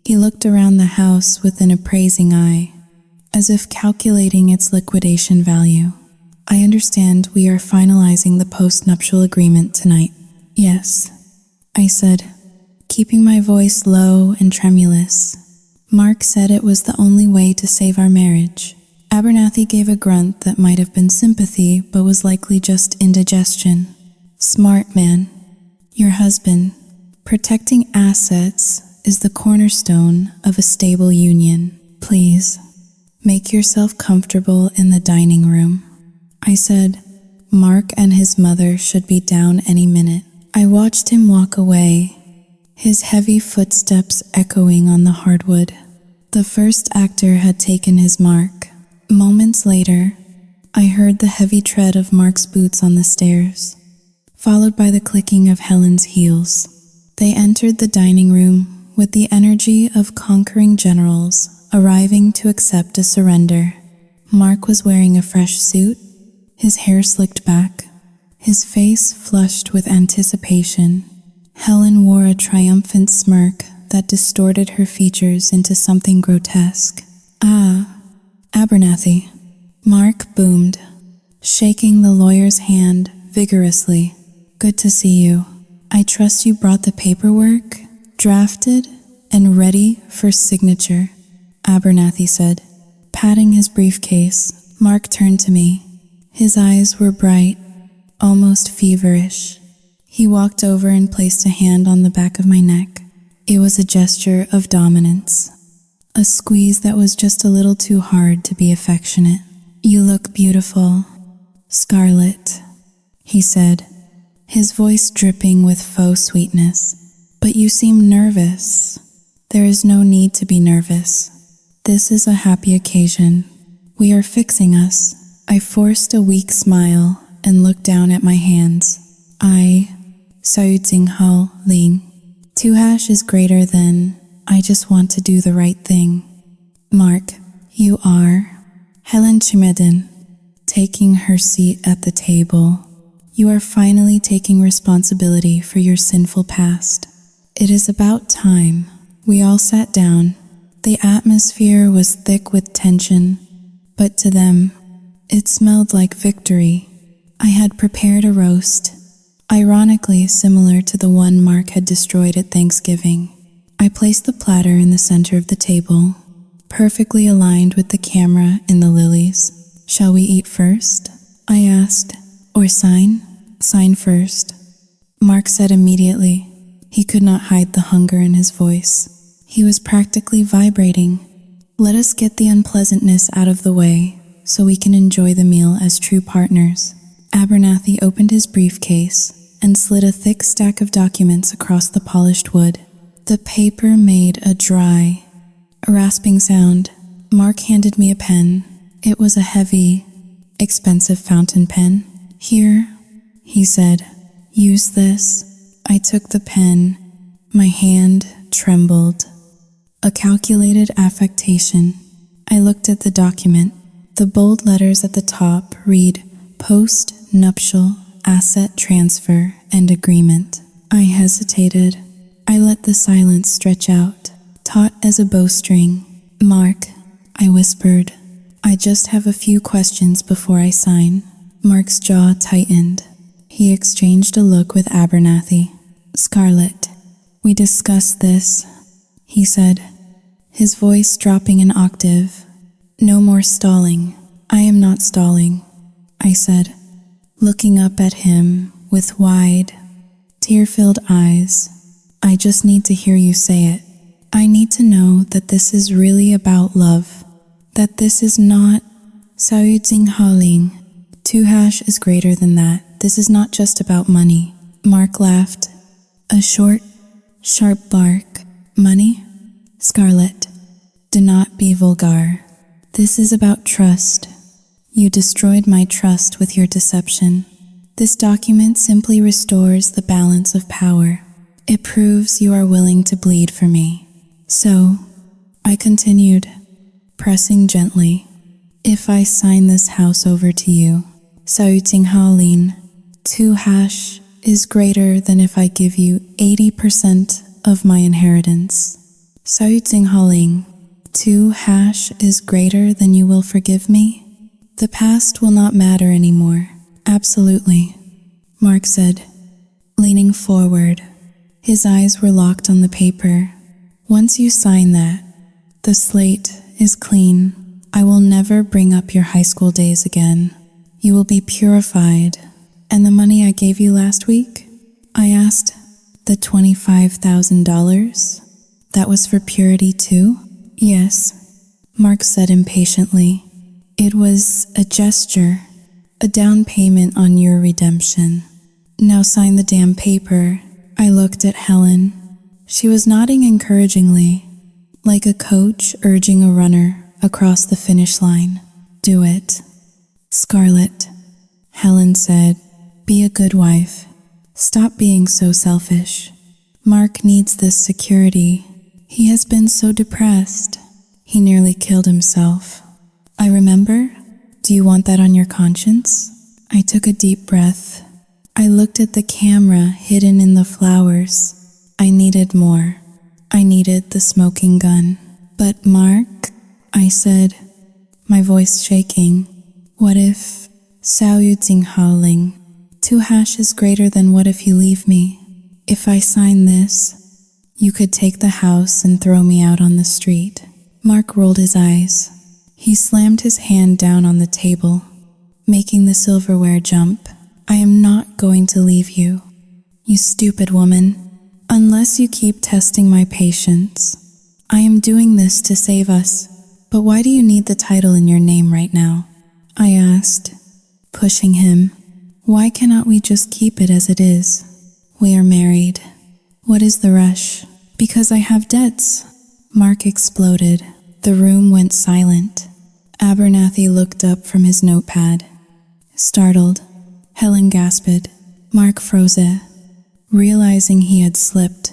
S1: He looked around the house with an appraising eye, as if calculating its liquidation value. "I understand we are finalizing the post-nuptial agreement tonight." "Yes," I said, keeping my voice low and tremulous. "Mark said it was the only way to save our marriage." Abernathy gave a grunt that might have been sympathy, but was likely just indigestion. "Smart man. Your husband. Protecting assets is the cornerstone of a stable union. Please, make yourself comfortable in the dining room." I said, "Mark and his mother should be down any minute." I watched him walk away, his heavy footsteps echoing on the hardwood. The first actor had taken his mark. Moments later, I heard the heavy tread of Mark's boots on the stairs, followed by the clicking of Helen's heels. They entered the dining room with the energy of conquering generals arriving to accept a surrender. Mark was wearing a fresh suit, his hair slicked back, his face flushed with anticipation. Helen wore a triumphant smirk that distorted her features into something grotesque. "Ah, Abernathy," Mark boomed. shaking the lawyer's hand vigorously. Good to see you. I trust you brought the paperwork, drafted, and ready for signature, Abernathy said. Patting his briefcase, Mark turned to me. His eyes were bright, almost feverish. He walked over and placed a hand on the back of my neck. It was a gesture of dominance, a squeeze that was just a little too hard to be affectionate. You look beautiful, Scarlett, he said, his voice dripping with faux sweetness. But you seem nervous. There is no need to be nervous. This is a happy occasion. We are fixing us. I forced a weak smile and looked down at my hands. Saootsinghal Ling. 2# is greater than, I just want to do the right thing. Mark, you are. Helen Chimedin, taking her seat at the table. You are finally taking responsibility for your sinful past. It is about time. We all sat down. The atmosphere was thick with tension, but to them, it smelled like victory. I had prepared a roast, ironically similar to the one Mark had destroyed at Thanksgiving. I placed the platter in the center of the table, perfectly aligned with the camera in the lilies. Shall we eat first? I asked. Or sign? Sign first. Mark said immediately. He could not hide the hunger in his voice. He was practically vibrating. Let us get the unpleasantness out of the way so we can enjoy the meal as true partners. Abernathy opened his briefcase and slid a thick stack of documents across the polished wood. The paper made a dry, rasping sound. Mark handed me a pen. It was a heavy, expensive fountain pen. Here, he said, use this. I took the pen. My hand trembled. A calculated affectation. I looked at the document. The bold letters at the top read, Post-nuptial asset transfer and agreement. I hesitated. I let the silence stretch out, taut as a bowstring. Mark, I whispered, I just have a few questions before I sign. Mark's jaw tightened. He exchanged a look with Abernathy. Scarlett, we discussed this, he said, his voice dropping an octave. No more stalling. I am not stalling, I said, looking up at him with wide, tear-filled eyes. I just need to hear you say it. I need to know that this is really about love, that this is not Saootsinghal Ling. 2# is greater than that. This is not just about money. Mark laughed. A short, sharp bark. Money? Scarlett, do not be vulgar. This is about trust. You destroyed my trust with your deception. This document simply restores the balance of power. It proves you are willing to bleed for me. So, I continued, pressing gently. If I sign this house over to you, Saootsinghal Ling, 2# is greater than if I give you 80% of my inheritance. Saootsinghal Ling, 2# is greater than you will forgive me? The past will not matter anymore. Absolutely, Mark said, leaning forward. His eyes were locked on the paper. Once you sign that, the slate is clean. I will never bring up your high school days again. You will be purified. And the money I gave you last week? I asked. The $25,000? That was for purity too? Yes, Mark said impatiently. It was a gesture, a down payment on your redemption. Now sign the damn paper. I looked at Helen. She was nodding encouragingly, like a coach urging a runner across the finish line. Do it. Scarlett, Helen said, be a good wife. Stop being so selfish. Mark needs this security. He has been so depressed. He nearly killed himself. I remember. Do you want that on your conscience? I took a deep breath. I looked at the camera hidden in the flowers. I needed more. I needed the smoking gun. But Mark, I said, my voice shaking, what if Sao Yu Jing Hao Ling. 2 hash is greater than what if you leave me? If I sign this, you could take the house and throw me out on the street. Mark rolled his eyes. He slammed his hand down on the table, making the silverware jump. I am not going to leave you, you stupid woman, unless you keep testing my patience. I am doing this to save us, but why do you need the title in your name right now? I asked, pushing him. Why cannot we just keep it as it is? We are married. What is the rush? Because I have debts. Mark exploded. The room went silent. Abernathy looked up from his notepad. Startled, Helen gasped. Mark froze, realizing he had slipped.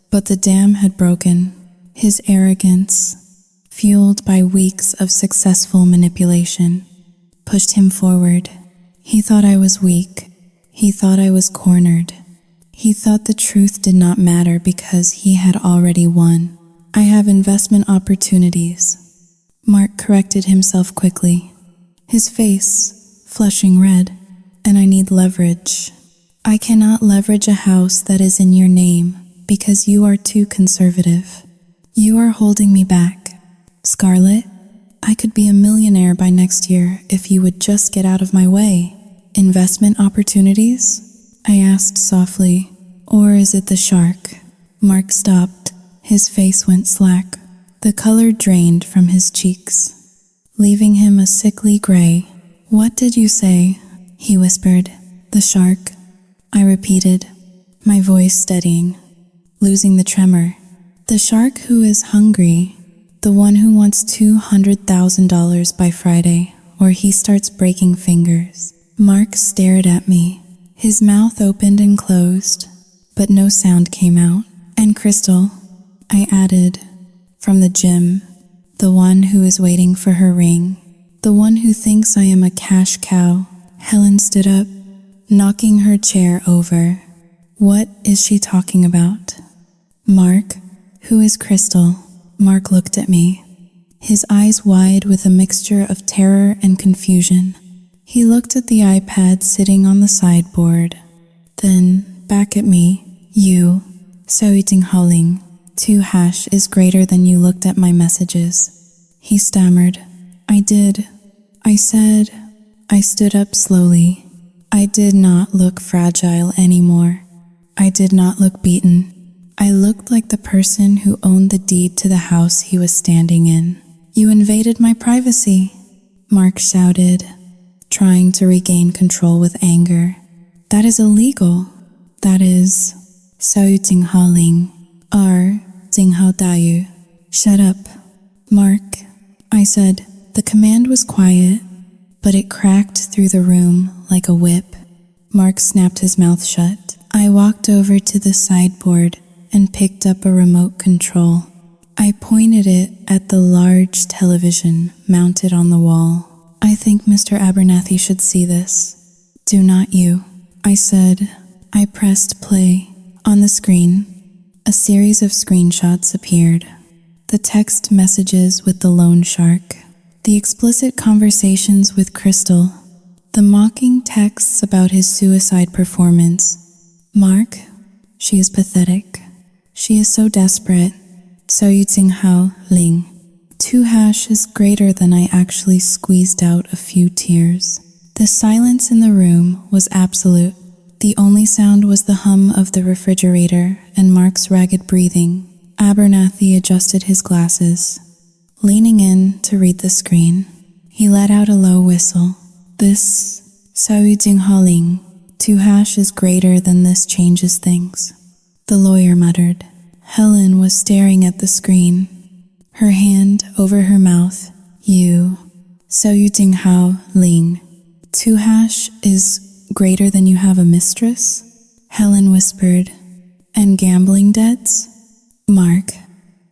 S1: But the dam had broken. His arrogance, fueled by weeks of successful manipulation, pushed him forward. He thought I was weak. He thought I was cornered. He thought the truth did not matter because he had already won. I have investment opportunities. Mark corrected himself quickly, his face flushing red. And I need leverage. I cannot leverage a house that is in your name because you are too conservative. You are holding me back. Scarlett, I could be a millionaire by next year if you would just get out of my way. Investment opportunities? I asked softly. Or is it the shark? Mark stopped. His face went slack. The color drained from his cheeks, leaving him a sickly gray. What did you say? He whispered. The shark. I repeated, my voice steadying, losing the tremor. The shark who is hungry. The one who wants $200,000 by Friday, or he starts breaking fingers. Mark stared at me. His mouth opened and closed, but no sound came out. And Crystal, I added, from the gym. The one who is waiting for her ring. The one who thinks I am a cash cow. Helen stood up, knocking her chair over. What is she talking about? Mark, who is Crystal? Mark looked at me, his eyes wide with a mixture of terror and confusion. He looked at the iPad sitting on the sideboard, then back at me. You, Sao Jing Hao Ling, 2 hash is greater than you looked at my messages. He stammered. I did. I said. I stood up slowly. I did not look fragile anymore. I did not look beaten. I looked like the person who owned the deed to the house he was standing in. You invaded my privacy, Mark shouted, trying to regain control with anger. That is illegal. That is Sao Jing Hao Ling, R. Jing Hao Dayu. Shut up, Mark, I said. The command was quiet, but it cracked through the room like a whip. Mark snapped his mouth shut. I walked over to the sideboard and picked up a remote control. I pointed it at the large television mounted on the wall. I think Mr. Abernathy should see this. Do not you, I said. I pressed play. On the screen, a series of screenshots appeared. The text messages with the loan shark, the explicit conversations with Crystal, the mocking texts about his suicide performance. Mark, she is pathetic. She is so desperate. Sao Jing Hao Ling. 2 hash is greater than I actually squeezed out a few tears. The silence in the room was absolute. The only sound was the hum of the refrigerator and Mark's ragged breathing. Abernathy adjusted his glasses, leaning in to read the screen. He let out a low whistle. This, Sao Jing Hao Ling, 2 hash is greater than this changes things. The lawyer muttered. Helen was staring at the screen, her hand over her mouth. You, Sao Jing Hao Ling, 2 hash is greater than you have a mistress? Helen whispered. And gambling debts? Mark,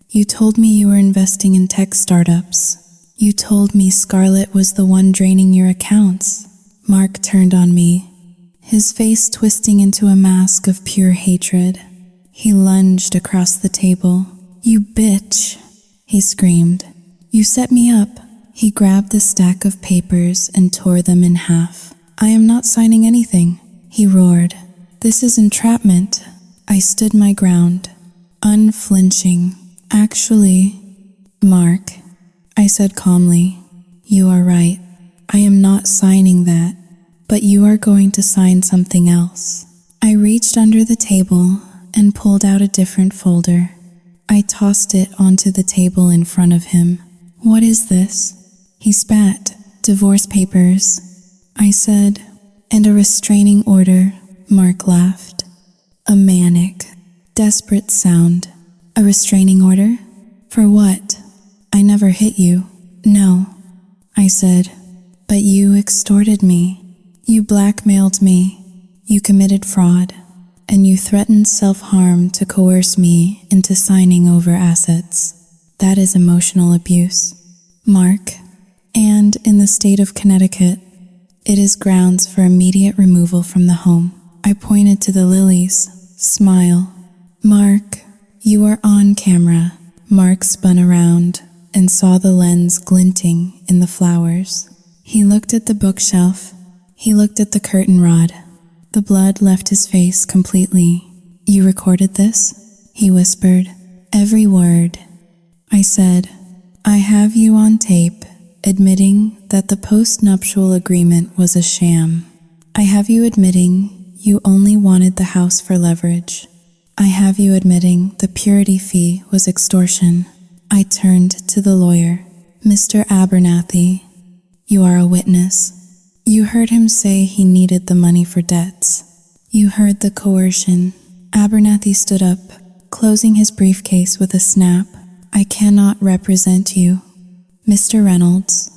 S1: you told me you were investing in tech startups. You told me Scarlett was the one draining your accounts. Mark turned on me, his face twisting into a mask of pure hatred. He lunged across the table. You bitch, he screamed. You set me up. He grabbed the stack of papers and tore them in half. I am not signing anything, he roared. This is entrapment. I stood my ground, unflinching. Actually, Mark, I said calmly, you are right. I am not signing that, but you are going to sign something else. I reached under the table and pulled out a different folder. I tossed it onto the table in front of him. What is this? He spat. Divorce papers. I said, and a restraining order. Mark laughed. A manic, desperate sound. A restraining order? For what? I never hit you. No, I said, but you extorted me. You blackmailed me. You committed fraud. And you threatened self-harm to coerce me into signing over assets. That is emotional abuse, Mark. And in the state of Connecticut, it is grounds for immediate removal from the home. I pointed to the lilies. Smile. Mark, you are on camera. Mark spun around and saw the lens glinting in the flowers. He looked at the bookshelf. He looked at the curtain rod. The blood left his face completely. You recorded this? He whispered. Every word. I said, I have you on tape, admitting that the post-nuptial agreement was a sham. I have you admitting you only wanted the house for leverage. I have you admitting the purity fee was extortion. I turned to the lawyer. Mr. Abernathy, you are a witness. You heard him say he needed the money for debts. You heard the coercion. Abernathy stood up, closing his briefcase with a snap. I cannot represent you. Mr. Reynolds,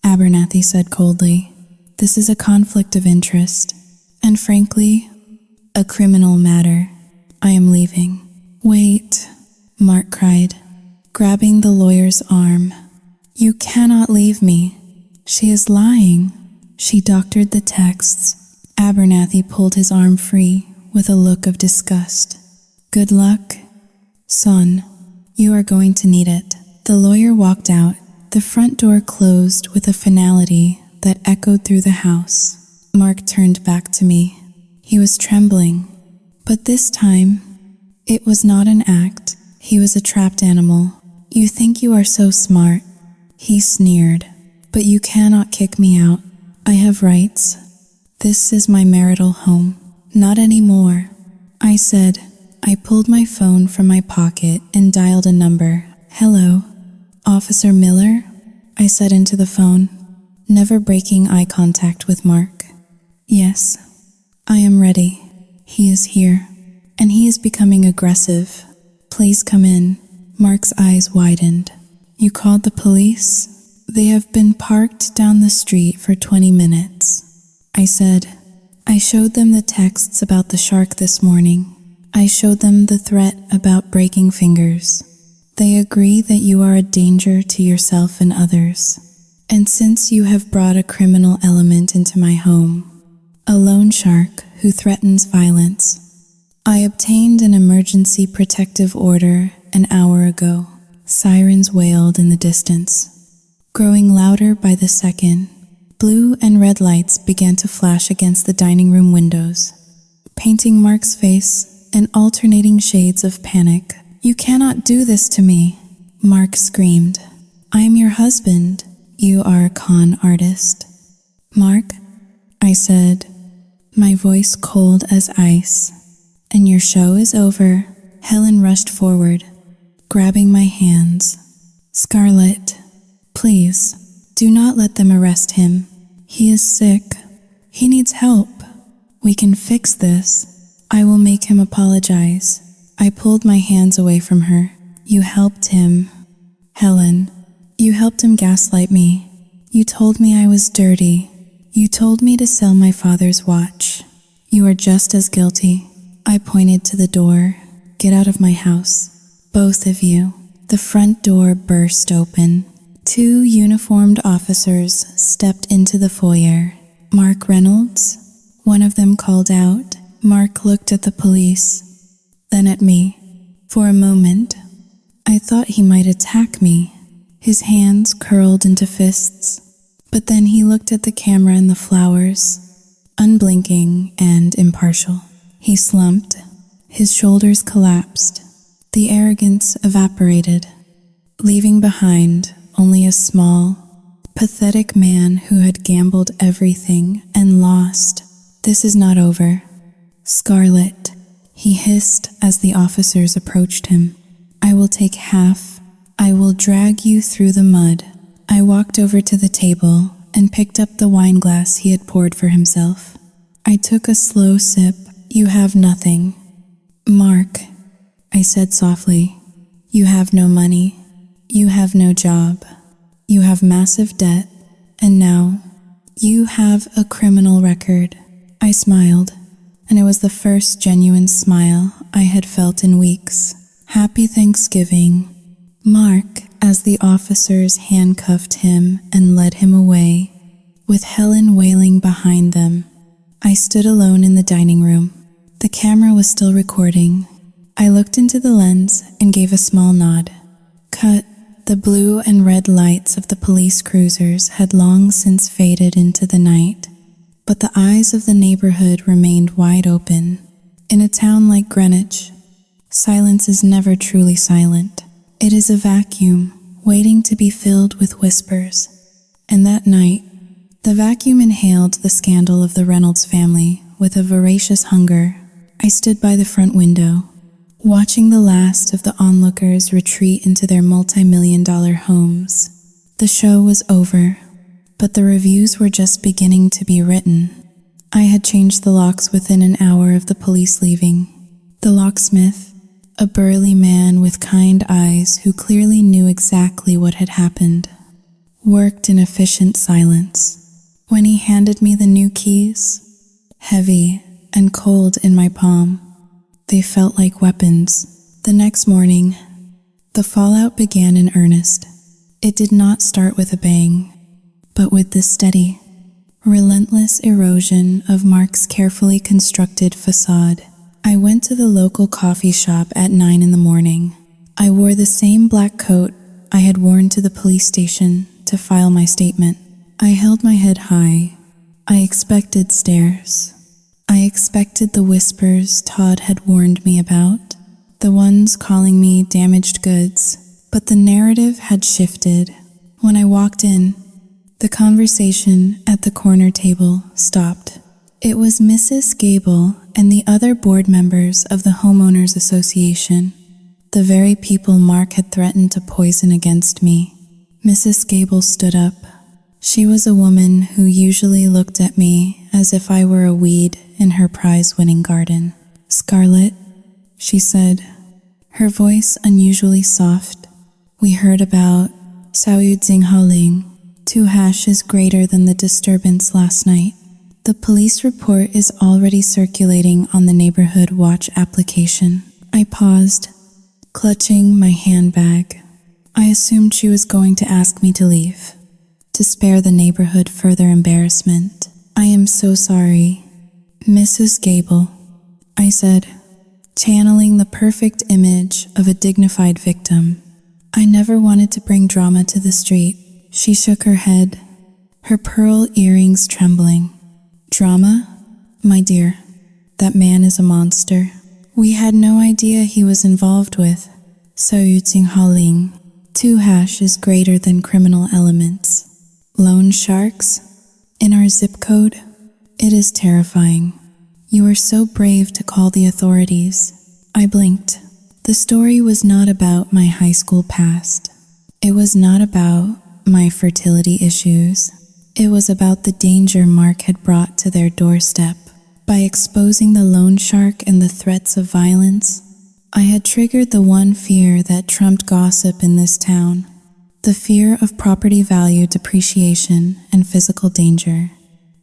S1: Abernathy said coldly, this is a conflict of interest, and frankly, a criminal matter. I am leaving. Wait, Mark cried, grabbing the lawyer's arm. You cannot leave me. She is lying. She doctored the texts. Abernathy pulled his arm free with a look of disgust. Good luck, son. You are going to need it. The lawyer walked out. The front door closed with a finality that echoed through the house. Mark turned back to me. He was trembling, but this time, it was not an act. He was a trapped animal. You think you are so smart, he sneered, but you cannot kick me out. I have rights. This is my marital home. Not anymore. I said. I pulled my phone from my pocket and dialed a number. Hello, Officer Miller? I said into the phone, never breaking eye contact with Mark. Yes, I am ready. He is here, and he is becoming aggressive. Please come in. Mark's eyes widened. You called the police? They have been parked down the street for 20 minutes. I said, I showed them the texts about the shark this morning. I showed them the threat about breaking fingers. They agree that you are a danger to yourself and others. And since you have brought a criminal element into my home, a loan shark who threatens violence, I obtained an emergency protective order an hour ago. Sirens wailed in the distance. Growing louder by the second, blue and red lights began to flash against the dining room windows, painting Mark's face in alternating shades of panic. You cannot do this to me, Mark screamed. I am your husband. You are a con artist. Mark, I said, my voice cold as ice. And your show is over. Helen rushed forward, grabbing my hands. Scarlett, please, do not let them arrest him. He is sick. He needs help. We can fix this. I will make him apologize. I pulled my hands away from her. You helped him. Helen, you helped him gaslight me. You told me I was dirty. You told me to sell my father's watch. You are just as guilty. I pointed to the door. Get out of my house. Both of you. The front door burst open. 2 uniformed officers stepped into the foyer. Mark Reynolds? One of them called out. Mark looked at the police, then at me. For a moment, I thought he might attack me. His hands curled into fists. But then he looked at the camera and the flowers. unblinking and impartial. He slumped. His shoulders collapsed. The arrogance evaporated, leaving behind only a small, pathetic man who had gambled everything and lost. "This is not over, Scarlett," he hissed as the officers approached him. "I will take half. I will drag you through the mud." I walked over to the table and picked up the wine glass he had poured for himself. I took a slow sip. "You have nothing, Mark," I said softly. "You have no money. You have no job. You have massive debt. And now, you have a criminal record." I smiled, and it was the first genuine smile I had felt in weeks. "Happy Thanksgiving, Mark," as the officers handcuffed him and led him away, with Helen wailing behind them. I stood alone in the dining room. The camera was still recording. I looked into the lens and gave a small nod. Cut. The blue and red lights of the police cruisers had long since faded into the night, but the eyes of the neighborhood remained wide open. In a town like Greenwich, silence is never truly silent. It is a vacuum waiting to be filled with whispers. And that night, the vacuum inhaled the scandal of the Reynolds family with a voracious hunger. I stood by the front window, watching the last of the onlookers retreat into their multi-million-dollar homes. The show was over, but the reviews were just beginning to be written. I had changed the locks within an hour of the police leaving. The locksmith, a burly man with kind eyes who clearly knew exactly what had happened, worked in efficient silence. When he handed me the new keys, heavy and cold in my palm, they felt like weapons. The next morning, the fallout began in earnest. It did not start with a bang, but with the steady, relentless erosion of Mark's carefully constructed facade. I went to the local coffee shop at 9 in the morning. I wore the same black coat I had worn to the police station to file my statement. I held my head high. I expected stares. I expected the whispers Todd had warned me about, the ones calling me damaged goods. But the narrative had shifted. When I walked in, the conversation at the corner table stopped. It was Mrs. Gable and the other board members of the Homeowners Association, the very people Mark had threatened to poison against me. Mrs. Gable stood up. She was a woman who usually looked at me as if I were a weed in her prize-winning garden. "Scarlett," she said, her voice unusually soft, "we heard about Xiaoyu Jinghaoling. 2 hashes greater than the disturbance last night. The police report is already circulating on the neighborhood watch application." I paused, clutching my handbag. I assumed she was going to ask me to leave, to spare the neighborhood further embarrassment. "I am so sorry, Mrs. Gable," I said, channeling the perfect image of a dignified victim. "I never wanted to bring drama to the street." She shook her head, her pearl earrings trembling. "Drama? My dear, that man is a monster. We had no idea he was involved with Xiaoyu Jinghaoling. 2 hashes greater than criminal elements. Loan sharks? In our zip code? It is terrifying. You were so brave to call the authorities." I blinked. The story was not about my high school past. It was not about my fertility issues. It was about the danger Mark had brought to their doorstep. By exposing the loan shark and the threats of violence, I had triggered the one fear that trumped gossip in this town, the fear of property value depreciation and physical danger.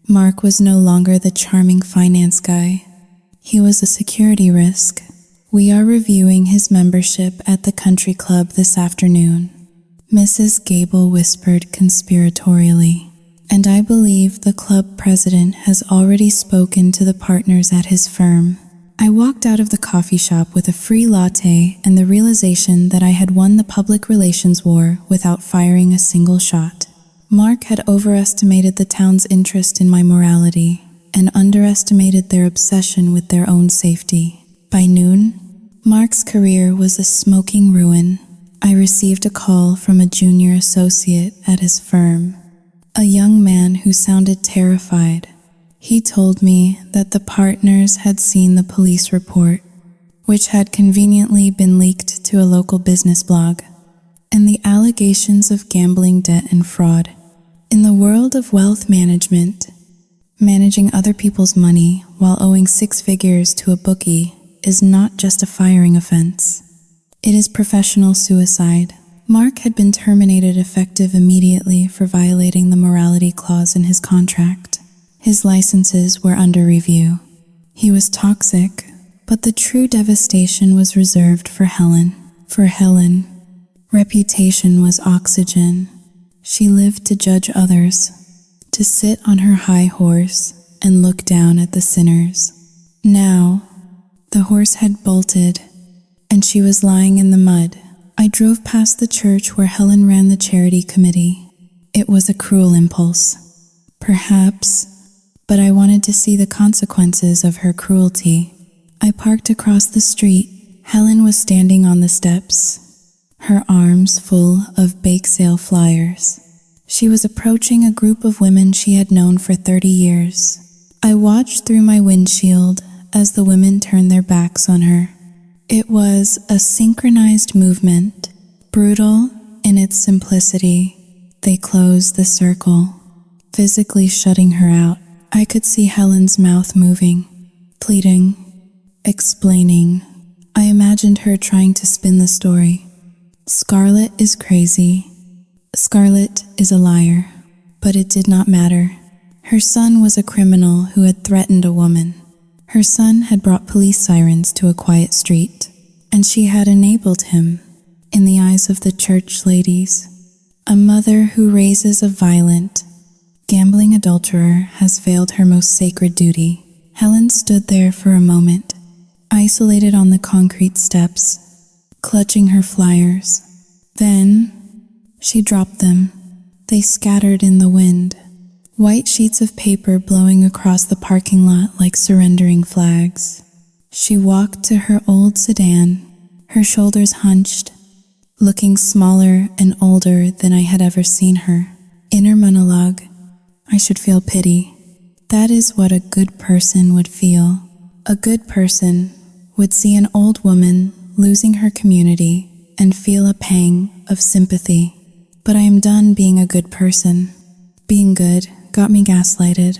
S1: Mark was no longer the charming finance guy. He was a security risk. "We are reviewing his membership at the country club this afternoon," Mrs. Gable whispered conspiratorially. "And I believe the club president has already spoken to the partners at his firm." I walked out of the coffee shop with a free latte and the realization that I had won the public relations war without firing a single shot. Mark had overestimated the town's interest in my morality, and underestimated their obsession with their own safety. By noon, Mark's career was a smoking ruin. I received a call from a junior associate at his firm, a young man who sounded terrified. He told me that the partners had seen the police report, which had conveniently been leaked to a local business blog, and the allegations of gambling debt and fraud. In the world of wealth management, managing other people's money while owing 6 figures to a bookie is not just a firing offense. It is professional suicide. Mark had been terminated effective immediately for violating the morality clause in his contract. His licenses were under review. He was toxic, but the true devastation was reserved for Helen. For Helen, reputation was oxygen. She lived to judge others, to sit on her high horse and look down at the sinners. Now, the horse had bolted, and she was lying in the mud. I drove past the church where Helen ran the charity committee. It was a cruel impulse, perhaps, but I wanted to see the consequences of her cruelty. I parked across the street. Helen was standing on the steps, her arms full of bake sale flyers. She was approaching a group of women she had known for 30 years. I watched through my windshield as the women turned their backs on her. It was a synchronized movement, brutal in its simplicity. They closed the circle, physically shutting her out. I could see Helen's mouth moving, pleading, explaining. I imagined her trying to spin the story. Scarlett is crazy. Scarlett is a liar. But it did not matter. Her son was a criminal who had threatened a woman. Her son had brought police sirens to a quiet street, and she had enabled him, in the eyes of the church ladies. A mother who raises a violent, gambling adulterer has failed her most sacred duty. Helen stood there for a moment, isolated on the concrete steps, clutching her flyers. Then, she dropped them. They scattered in the wind, white sheets of paper blowing across the parking lot like surrendering flags. She walked to her old sedan, her shoulders hunched, looking smaller and older than I had ever seen her. Inner monologue, I should feel pity. That is what a good person would feel. A good person would see an old woman losing her community and feel a pang of sympathy. But I am done being a good person. Being good got me gaslighted.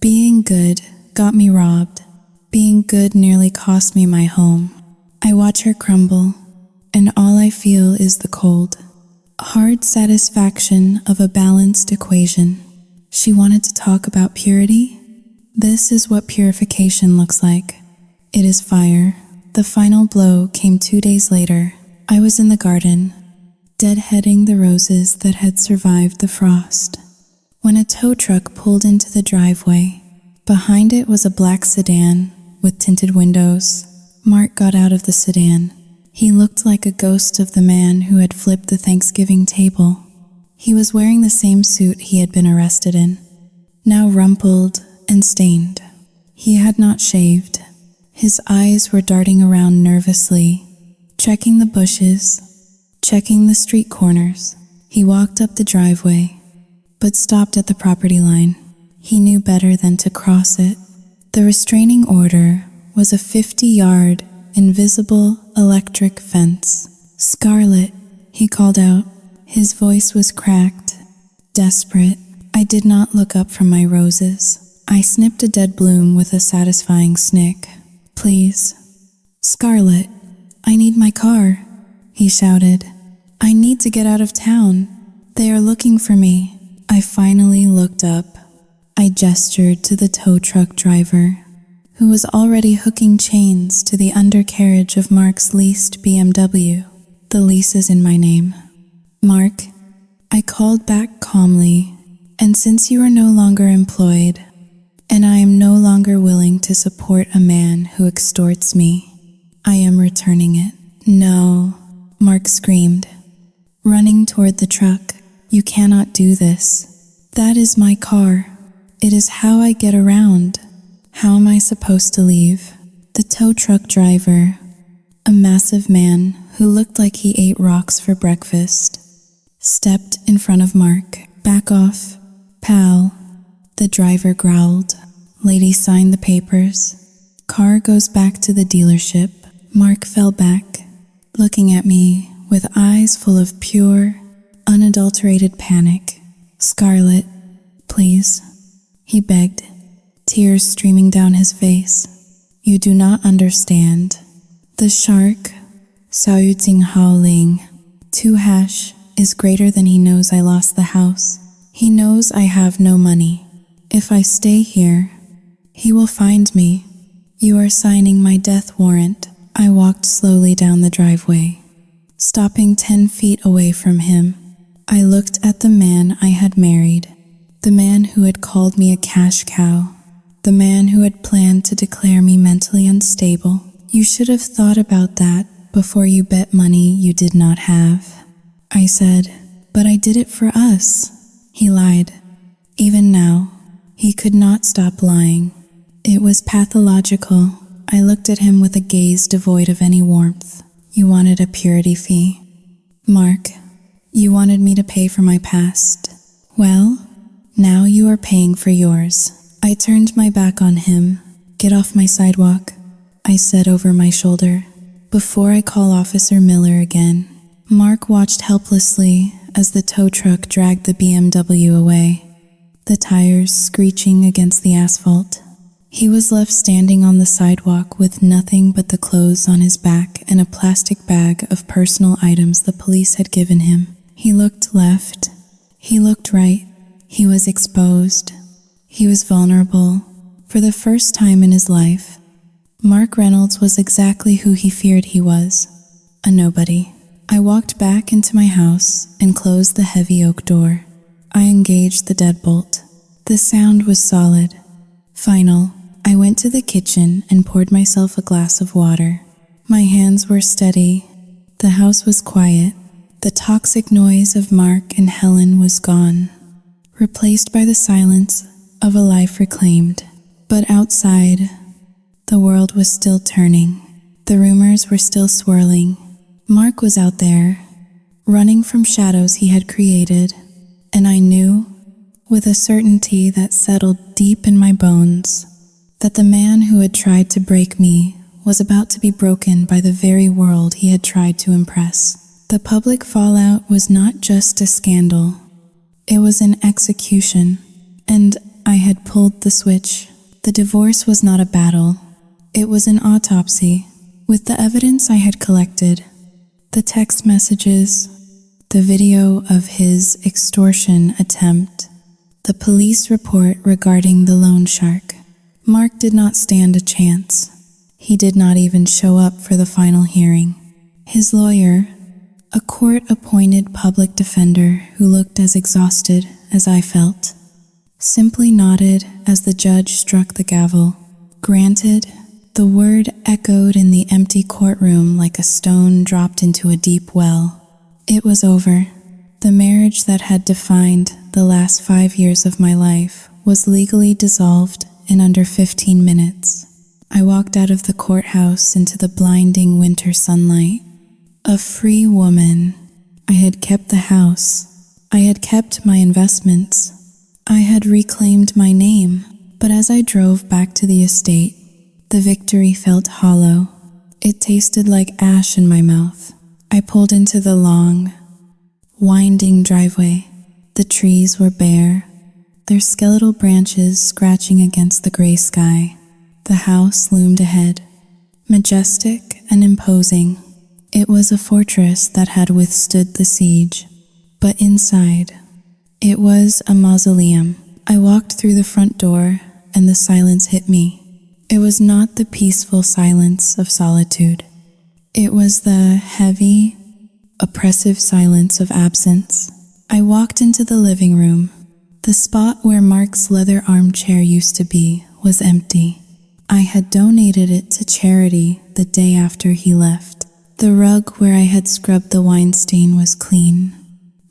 S1: Being good got me robbed. Being good nearly cost me my home. I watch her crumble, and all I feel is the cold, hard satisfaction of a balanced equation. She wanted to talk about purity. This is what purification looks like. It is fire. The final blow came 2 days later. I was in the garden, deadheading the roses that had survived the frost, when a tow truck pulled into the driveway. Behind it was a black sedan with tinted windows. Mark got out of the sedan. He looked like a ghost of the man who had flipped the Thanksgiving table. He was wearing the same suit he had been arrested in, now rumpled and stained. He had not shaved. His eyes were darting around nervously, checking the bushes, checking the street corners. He walked up the driveway, but stopped at the property line. He knew better than to cross it. The restraining order was a 50-yard, invisible electric fence. "Scarlett," he called out. His voice was cracked, desperate. I did not look up from my roses. I snipped a dead bloom with a satisfying snick. "Please, Scarlett, I need my car," he shouted. "I need to get out of town. They are looking for me." I finally looked up. I gestured to the tow truck driver, who was already hooking chains to the undercarriage of Mark's leased BMW. "The lease is in my name. Mark," I called back calmly, "and since you are no longer employed, and I am no longer willing to support a man who extorts me, I am returning it." "No," Mark screamed, running toward the truck. "You cannot do this. That is my car. It is how I get around." How am I supposed to leave? The tow truck driver, a massive man who looked like he ate rocks for breakfast, stepped in front of Mark. Back off, pal, the driver growled. Lady signed the papers. Car goes back to the dealership. Mark fell back, looking at me with eyes full of pure, unadulterated panic. Scarlett, please, he begged, tears streaming down his face. You do not understand. The shark, Xiao Yuting Hao Ling, 2# is greater than he knows I lost the house. He knows I have no money. If I stay here, he will find me. You are signing my death warrant. I walked slowly down the driveway, stopping 10 feet away from him. I looked at the man I had married, the man who had called me a cash cow, the man who had planned to declare me mentally unstable. You should have thought about that before you bet money you did not have. I said, but I did it for us. He lied. Even now, he could not stop lying. It was pathological. I looked at him with a gaze devoid of any warmth. You wanted a purity fee. Mark, you wanted me to pay for my past. Well, now you are paying for yours. I turned my back on him. Get off my sidewalk, I said over my shoulder, before I call Officer Miller again. Mark watched helplessly as the tow truck dragged the BMW away, the tires screeching against the asphalt. He was left standing on the sidewalk with nothing but the clothes on his back and a plastic bag of personal items the police had given him. He looked left. He looked right. He was exposed. He was vulnerable. For the first time in his life, Mark Reynolds was exactly who he feared he was, a nobody. I walked back into my house and closed the heavy oak door. I engaged the deadbolt. The sound was solid, final. I went to the kitchen and poured myself a glass of water. My hands were steady. The house was quiet. The toxic noise of Mark and Helen was gone, replaced by the silence of a life reclaimed. But outside, the world was still turning. The rumors were still swirling. Mark was out there, running from shadows he had created, and I knew, with a certainty that settled deep in my bones, that the man who had tried to break me was about to be broken by the very world he had tried to impress. The public fallout was not just a scandal. It was an execution, and I had pulled the switch. The divorce was not a battle. It was an autopsy. With the evidence I had collected, the text messages, the video of his extortion attempt, the police report regarding the loan shark, Mark did not stand a chance. He did not even show up for the final hearing. His lawyer, a court-appointed public defender who looked as exhausted as I felt, simply nodded as the judge struck the gavel. Granted, the word echoed in the empty courtroom like a stone dropped into a deep well. It was over. The marriage that had defined the last 5 years of my life was legally dissolved in under 15 minutes. I walked out of the courthouse into the blinding winter sunlight. A free woman. I had kept the house. I had kept my investments. I had reclaimed my name. But as I drove back to the estate, the victory felt hollow. It tasted like ash in my mouth. I pulled into the long, winding driveway. The trees were bare, their skeletal branches scratching against the gray sky. The house loomed ahead, majestic and imposing. It was a fortress that had withstood the siege, but inside, it was a mausoleum. I walked through the front door, and the silence hit me. It was not the peaceful silence of solitude. It was the heavy, oppressive silence of absence. I walked into the living room. The spot where Mark's leather armchair used to be was empty. I had donated it to charity the day after he left. The rug where I had scrubbed the wine stain was clean,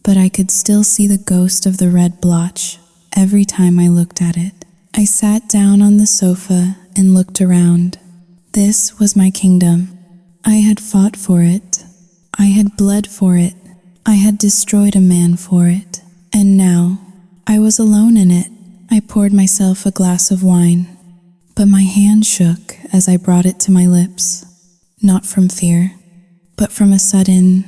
S1: but I could still see the ghost of the red blotch every time I looked at it. I sat down on the sofa and looked around. This was my kingdom. I had fought for it. I had bled for it. I had destroyed a man for it. And now, I was alone in it. I poured myself a glass of wine, but my hand shook as I brought it to my lips, not from fear, but from a sudden,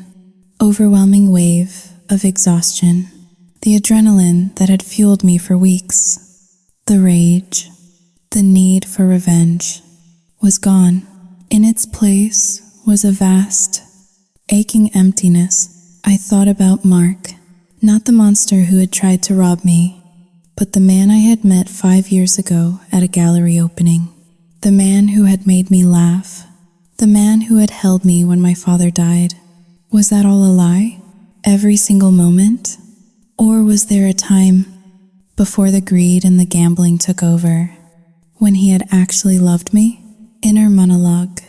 S1: overwhelming wave of exhaustion. The adrenaline that had fueled me for weeks, the rage, the need for revenge, was gone. In its place was a vast, aching emptiness. I thought about Mark, not the monster who had tried to rob me, but the man I had met 5 years ago at a gallery opening. The man who had made me laugh. The man who had held me when my father died. Was that all a lie? Every single moment? Or was there a time before the greed and the gambling took over, when he had actually loved me? Inner monologue.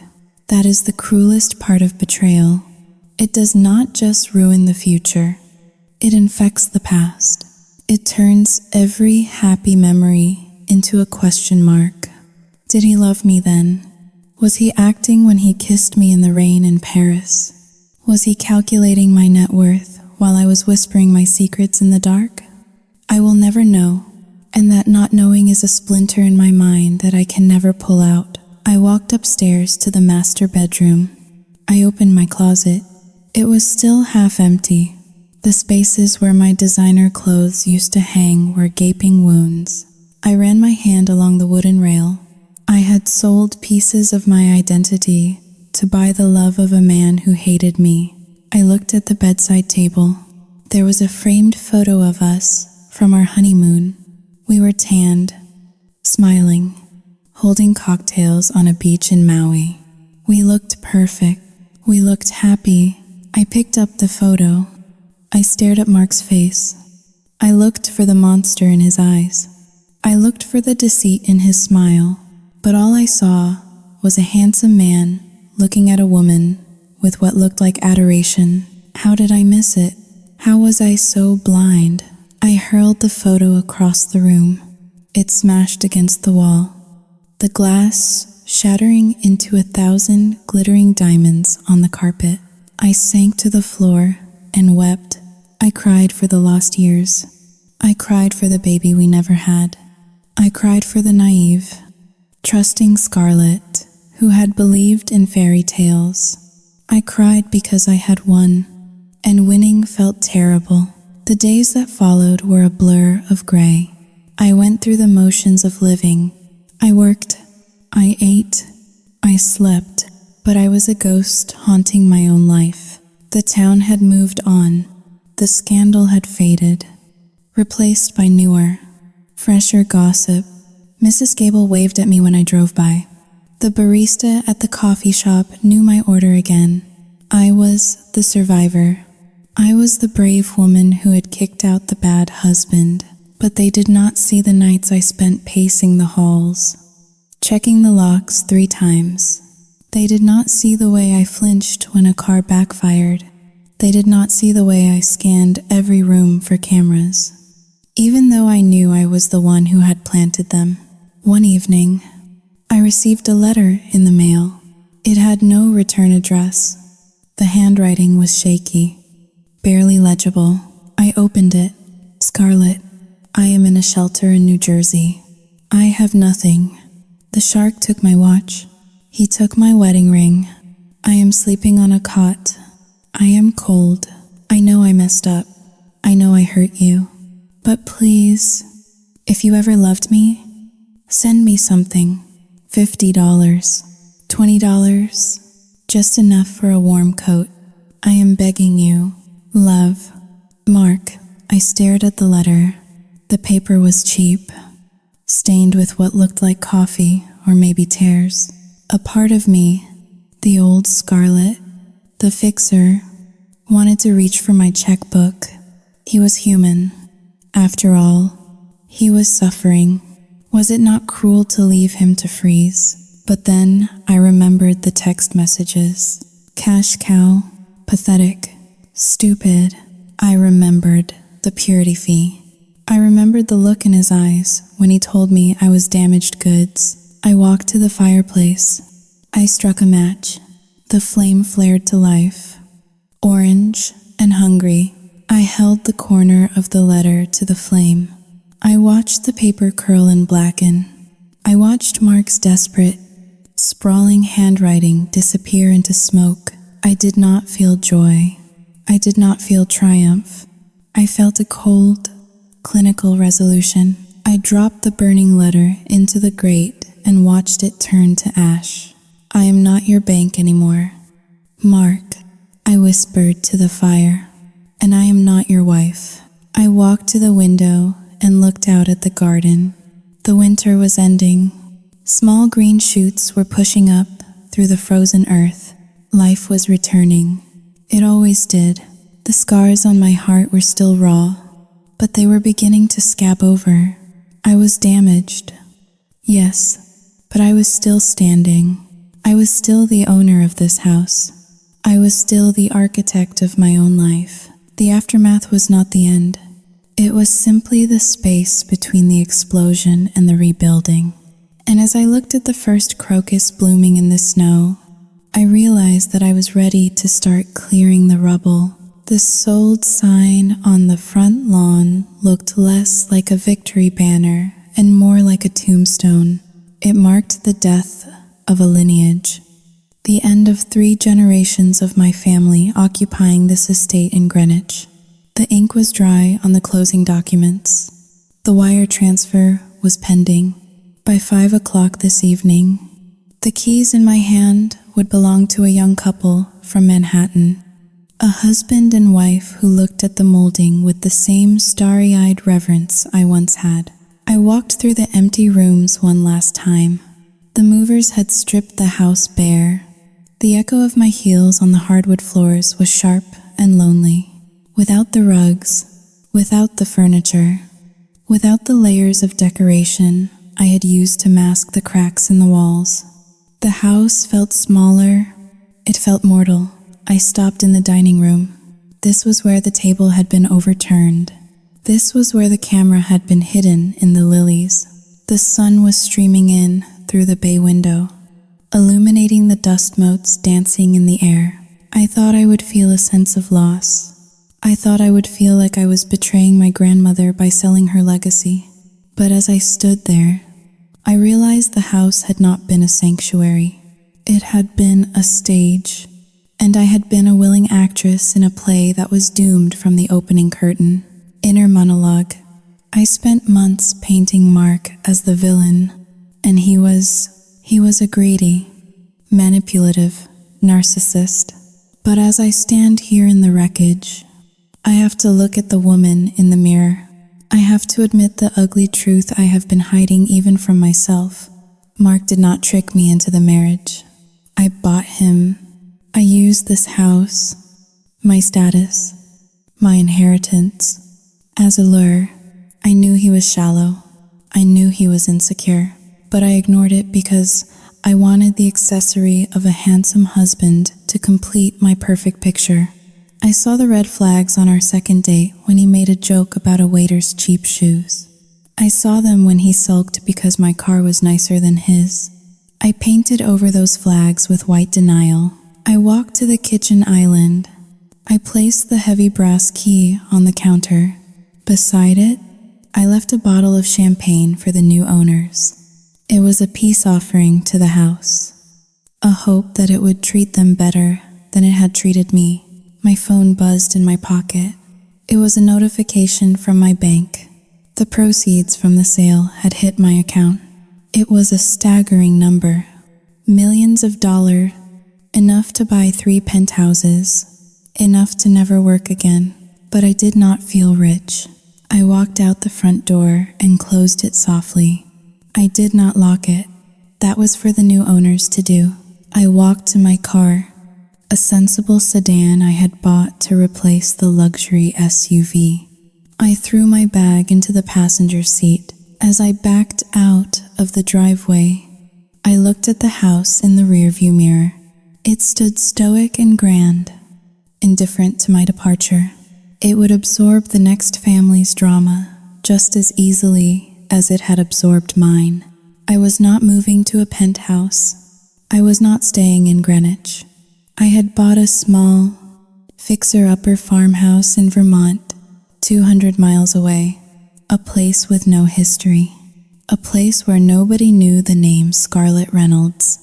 S1: That is the cruelest part of betrayal. It does not just ruin the future. It infects the past. It turns every happy memory into a question mark. Did he love me then? Was he acting when he kissed me in the rain in Paris? Was he calculating my net worth while I was whispering my secrets in the dark? I will never know, and that not knowing is a splinter in my mind that I can never pull out. I walked upstairs to the master bedroom. I opened my closet. It was still half empty. The spaces where my designer clothes used to hang were gaping wounds. I ran my hand along the wooden rail. I had sold pieces of my identity to buy the love of a man who hated me. I looked at the bedside table. There was a framed photo of us from our honeymoon. We were tanned, smiling, holding cocktails on a beach in Maui. We looked perfect. We looked happy. I picked up the photo. I stared at Mark's face. I looked for the monster in his eyes. I looked for the deceit in his smile, but all I saw was a handsome man looking at a woman with what looked like adoration. How did I miss it? How was I so blind? I hurled the photo across the room. It smashed against the wall, the glass shattering into 1,000 glittering diamonds on the carpet. I sank to the floor and wept. I cried for the lost years. I cried for the baby we never had. I cried for the naive, trusting Scarlett, who had believed in fairy tales. I cried because I had won, and winning felt terrible. The days that followed were a blur of gray. I went through the motions of living. I worked, I ate, I slept, but I was a ghost haunting my own life. The town had moved on. The scandal had faded, replaced by newer, fresher gossip. Mrs. Gable waved at me when I drove by. The barista at the coffee shop knew my order again. I was the survivor. I was the brave woman who had kicked out the bad husband, but they did not see the nights I spent pacing the halls, checking the locks 3 times. They did not see the way I flinched when a car backfired. They did not see the way I scanned every room for cameras, even though I knew I was the one who had planted them. One evening, I received a letter in the mail. It had no return address. The handwriting was shaky, barely legible. I opened it. Scarlett, I am in a shelter in New Jersey. I have nothing. The shark took my watch. He took my wedding ring. I am sleeping on a cot. I am cold. I know I messed up. I know I hurt you. But please, if you ever loved me, send me something. $50, $20, just enough for a warm coat. I am begging you. Love. Mark. I stared at the letter. The paper was cheap, stained with what looked like coffee or maybe tears. A part of me, the old Scarlett, the fixer, wanted to reach for my checkbook. He was human. After all, he was suffering. Was it not cruel to leave him to freeze? But then I remembered the text messages. Cash cow, pathetic, stupid. I remembered the purity fee. I remembered the look in his eyes when he told me I was damaged goods. I walked to the fireplace. I struck a match. The flame flared to life. Orange and hungry, I held the corner of the letter to the flame. I watched the paper curl and blacken. I watched Mark's desperate, sprawling handwriting disappear into smoke. I did not feel joy. I did not feel triumph. I felt a cold, clinical resolution. I dropped the burning letter into the grate and watched it turn to ash. I am not your bank anymore. Mark, I whispered to the fire, and I am not your wife. I walked to the window and looked out at the garden. The winter was ending. Small green shoots were pushing up through the frozen earth. Life was returning. It always did. The scars on my heart were still raw, but they were beginning to scab over. I was damaged. Yes, but I was still standing. I was still the owner of this house. I was still the architect of my own life. The aftermath was not the end. It was simply the space between the explosion and the rebuilding. And as I looked at the first crocus blooming in the snow, I realized that I was ready to start clearing the rubble. The sold sign on the front lawn looked less like a victory banner and more like a tombstone. It marked the death of a lineage, the end of 3 generations of my family occupying this estate in Greenwich. The ink was dry on the closing documents. The wire transfer was pending. By 5 o'clock this evening, the keys in my hand would belong to a young couple from Manhattan, a husband and wife who looked at the molding with the same starry-eyed reverence I once had. I walked through the empty rooms one last time. The movers had stripped the house bare. The echo of my heels on the hardwood floors was sharp and lonely. Without the rugs, without the furniture, without the layers of decoration I had used to mask the cracks in the walls, the house felt smaller. It felt mortal. I stopped in the dining room. This was where the table had been overturned. This was where the camera had been hidden in the lilies. The sun was streaming in through the bay window, illuminating the dust motes dancing in the air. I thought I would feel a sense of loss. I thought I would feel like I was betraying my grandmother by selling her legacy. But as I stood there, I realized the house had not been a sanctuary. It had been a stage, and I had been a willing actress in a play that was doomed from the opening curtain. Inner monologue. I spent months painting Mark as the villain, and he was a greedy, manipulative narcissist. But as I stand here in the wreckage, I have to look at the woman in the mirror. I have to admit the ugly truth I have been hiding even from myself. Mark did not trick me into the marriage. I bought him. I used this house, my status, my inheritance, as a lure. I knew he was shallow. I knew he was insecure, but I ignored it because I wanted the accessory of a handsome husband to complete my perfect picture. I saw the red flags on our second date when he made a joke about a waiter's cheap shoes. I saw them when he sulked because my car was nicer than his. I painted over those flags with white denial. I walked to the kitchen island. I placed the heavy brass key on the counter. Beside it, I left a bottle of champagne for the new owners. It was a peace offering to the house, a hope that it would treat them better than it had treated me. My phone buzzed in my pocket. It was a notification from my bank. The proceeds from the sale had hit my account. It was a staggering number. Millions of dollars, enough to buy 3 penthouses, enough to never work again. But I did not feel rich. I walked out the front door and closed it softly. I did not lock it. That was for the new owners to do. I walked to my car, a sensible sedan I had bought to replace the luxury SUV. I threw my bag into the passenger seat. As I backed out of the driveway, I looked at the house in the rearview mirror. It stood stoic and grand, indifferent to my departure. It would absorb the next family's drama, just as easily as it had absorbed mine. I was not moving to a penthouse. I was not staying in Greenwich. I had bought a small, fixer-upper farmhouse in Vermont, 200 miles away, a place with no history, a place where nobody knew the name Scarlett Reynolds,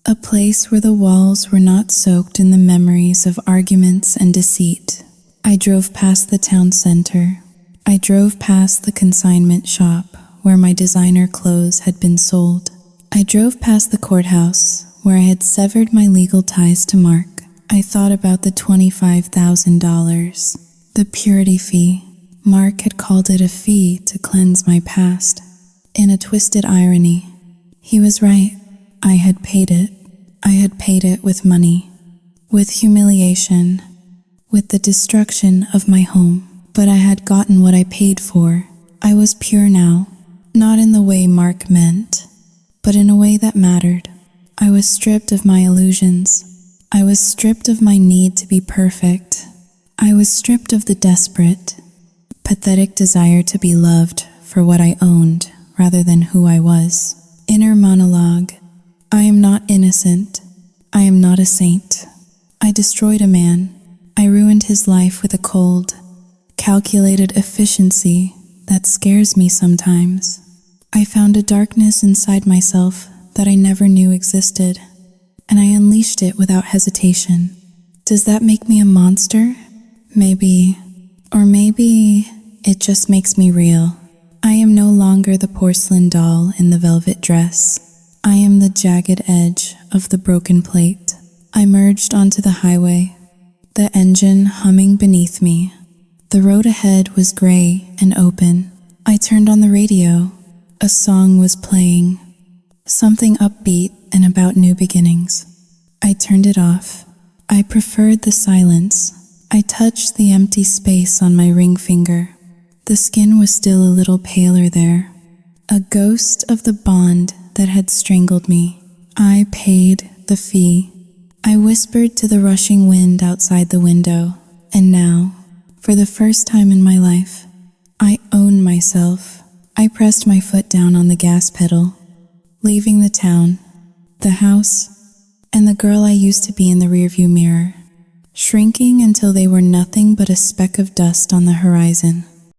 S1: a place where the walls were not soaked in the memories of arguments and deceit. I drove past the town center. I drove past the consignment shop where my designer clothes had been sold. I drove past the courthouse where I had severed my legal ties to Mark. I thought about the $25,000, the purity fee. Mark had called it a fee to cleanse my past. In a twisted irony, he was right. I had paid it. I had paid it with money, with humiliation, with the destruction of my home. But I had gotten what I paid for. I was pure now, not in the way Mark meant, but in a way that mattered. I was stripped of my illusions. I was stripped of my need to be perfect. I was stripped of the desperate, pathetic desire to be loved for what I owned rather than who I was. Inner monologue. I am not innocent. I am not a saint. I destroyed a man. I ruined his life with a cold, calculated efficiency that scares me sometimes. I found a darkness inside myself that I never knew existed, and I unleashed it without hesitation. Does that make me a monster? Maybe. Or maybe it just makes me real. I am no longer the porcelain doll in the velvet dress. I am the jagged edge of the broken plate. I merged onto the highway, the engine humming beneath me. The road ahead was gray and open. I turned on the radio. A song was playing, something upbeat and about new beginnings. I turned it off. I preferred the silence. I touched the empty space on my ring finger. The skin was still a little paler there, a ghost of the bond that had strangled me. I paid the fee. I whispered to the rushing wind outside the window, and now, for the first time in my life, I own myself. I pressed my foot down on the gas pedal, leaving the town, the house, and the girl I used to be in the rearview mirror, shrinking until they were nothing but a speck of dust on the horizon.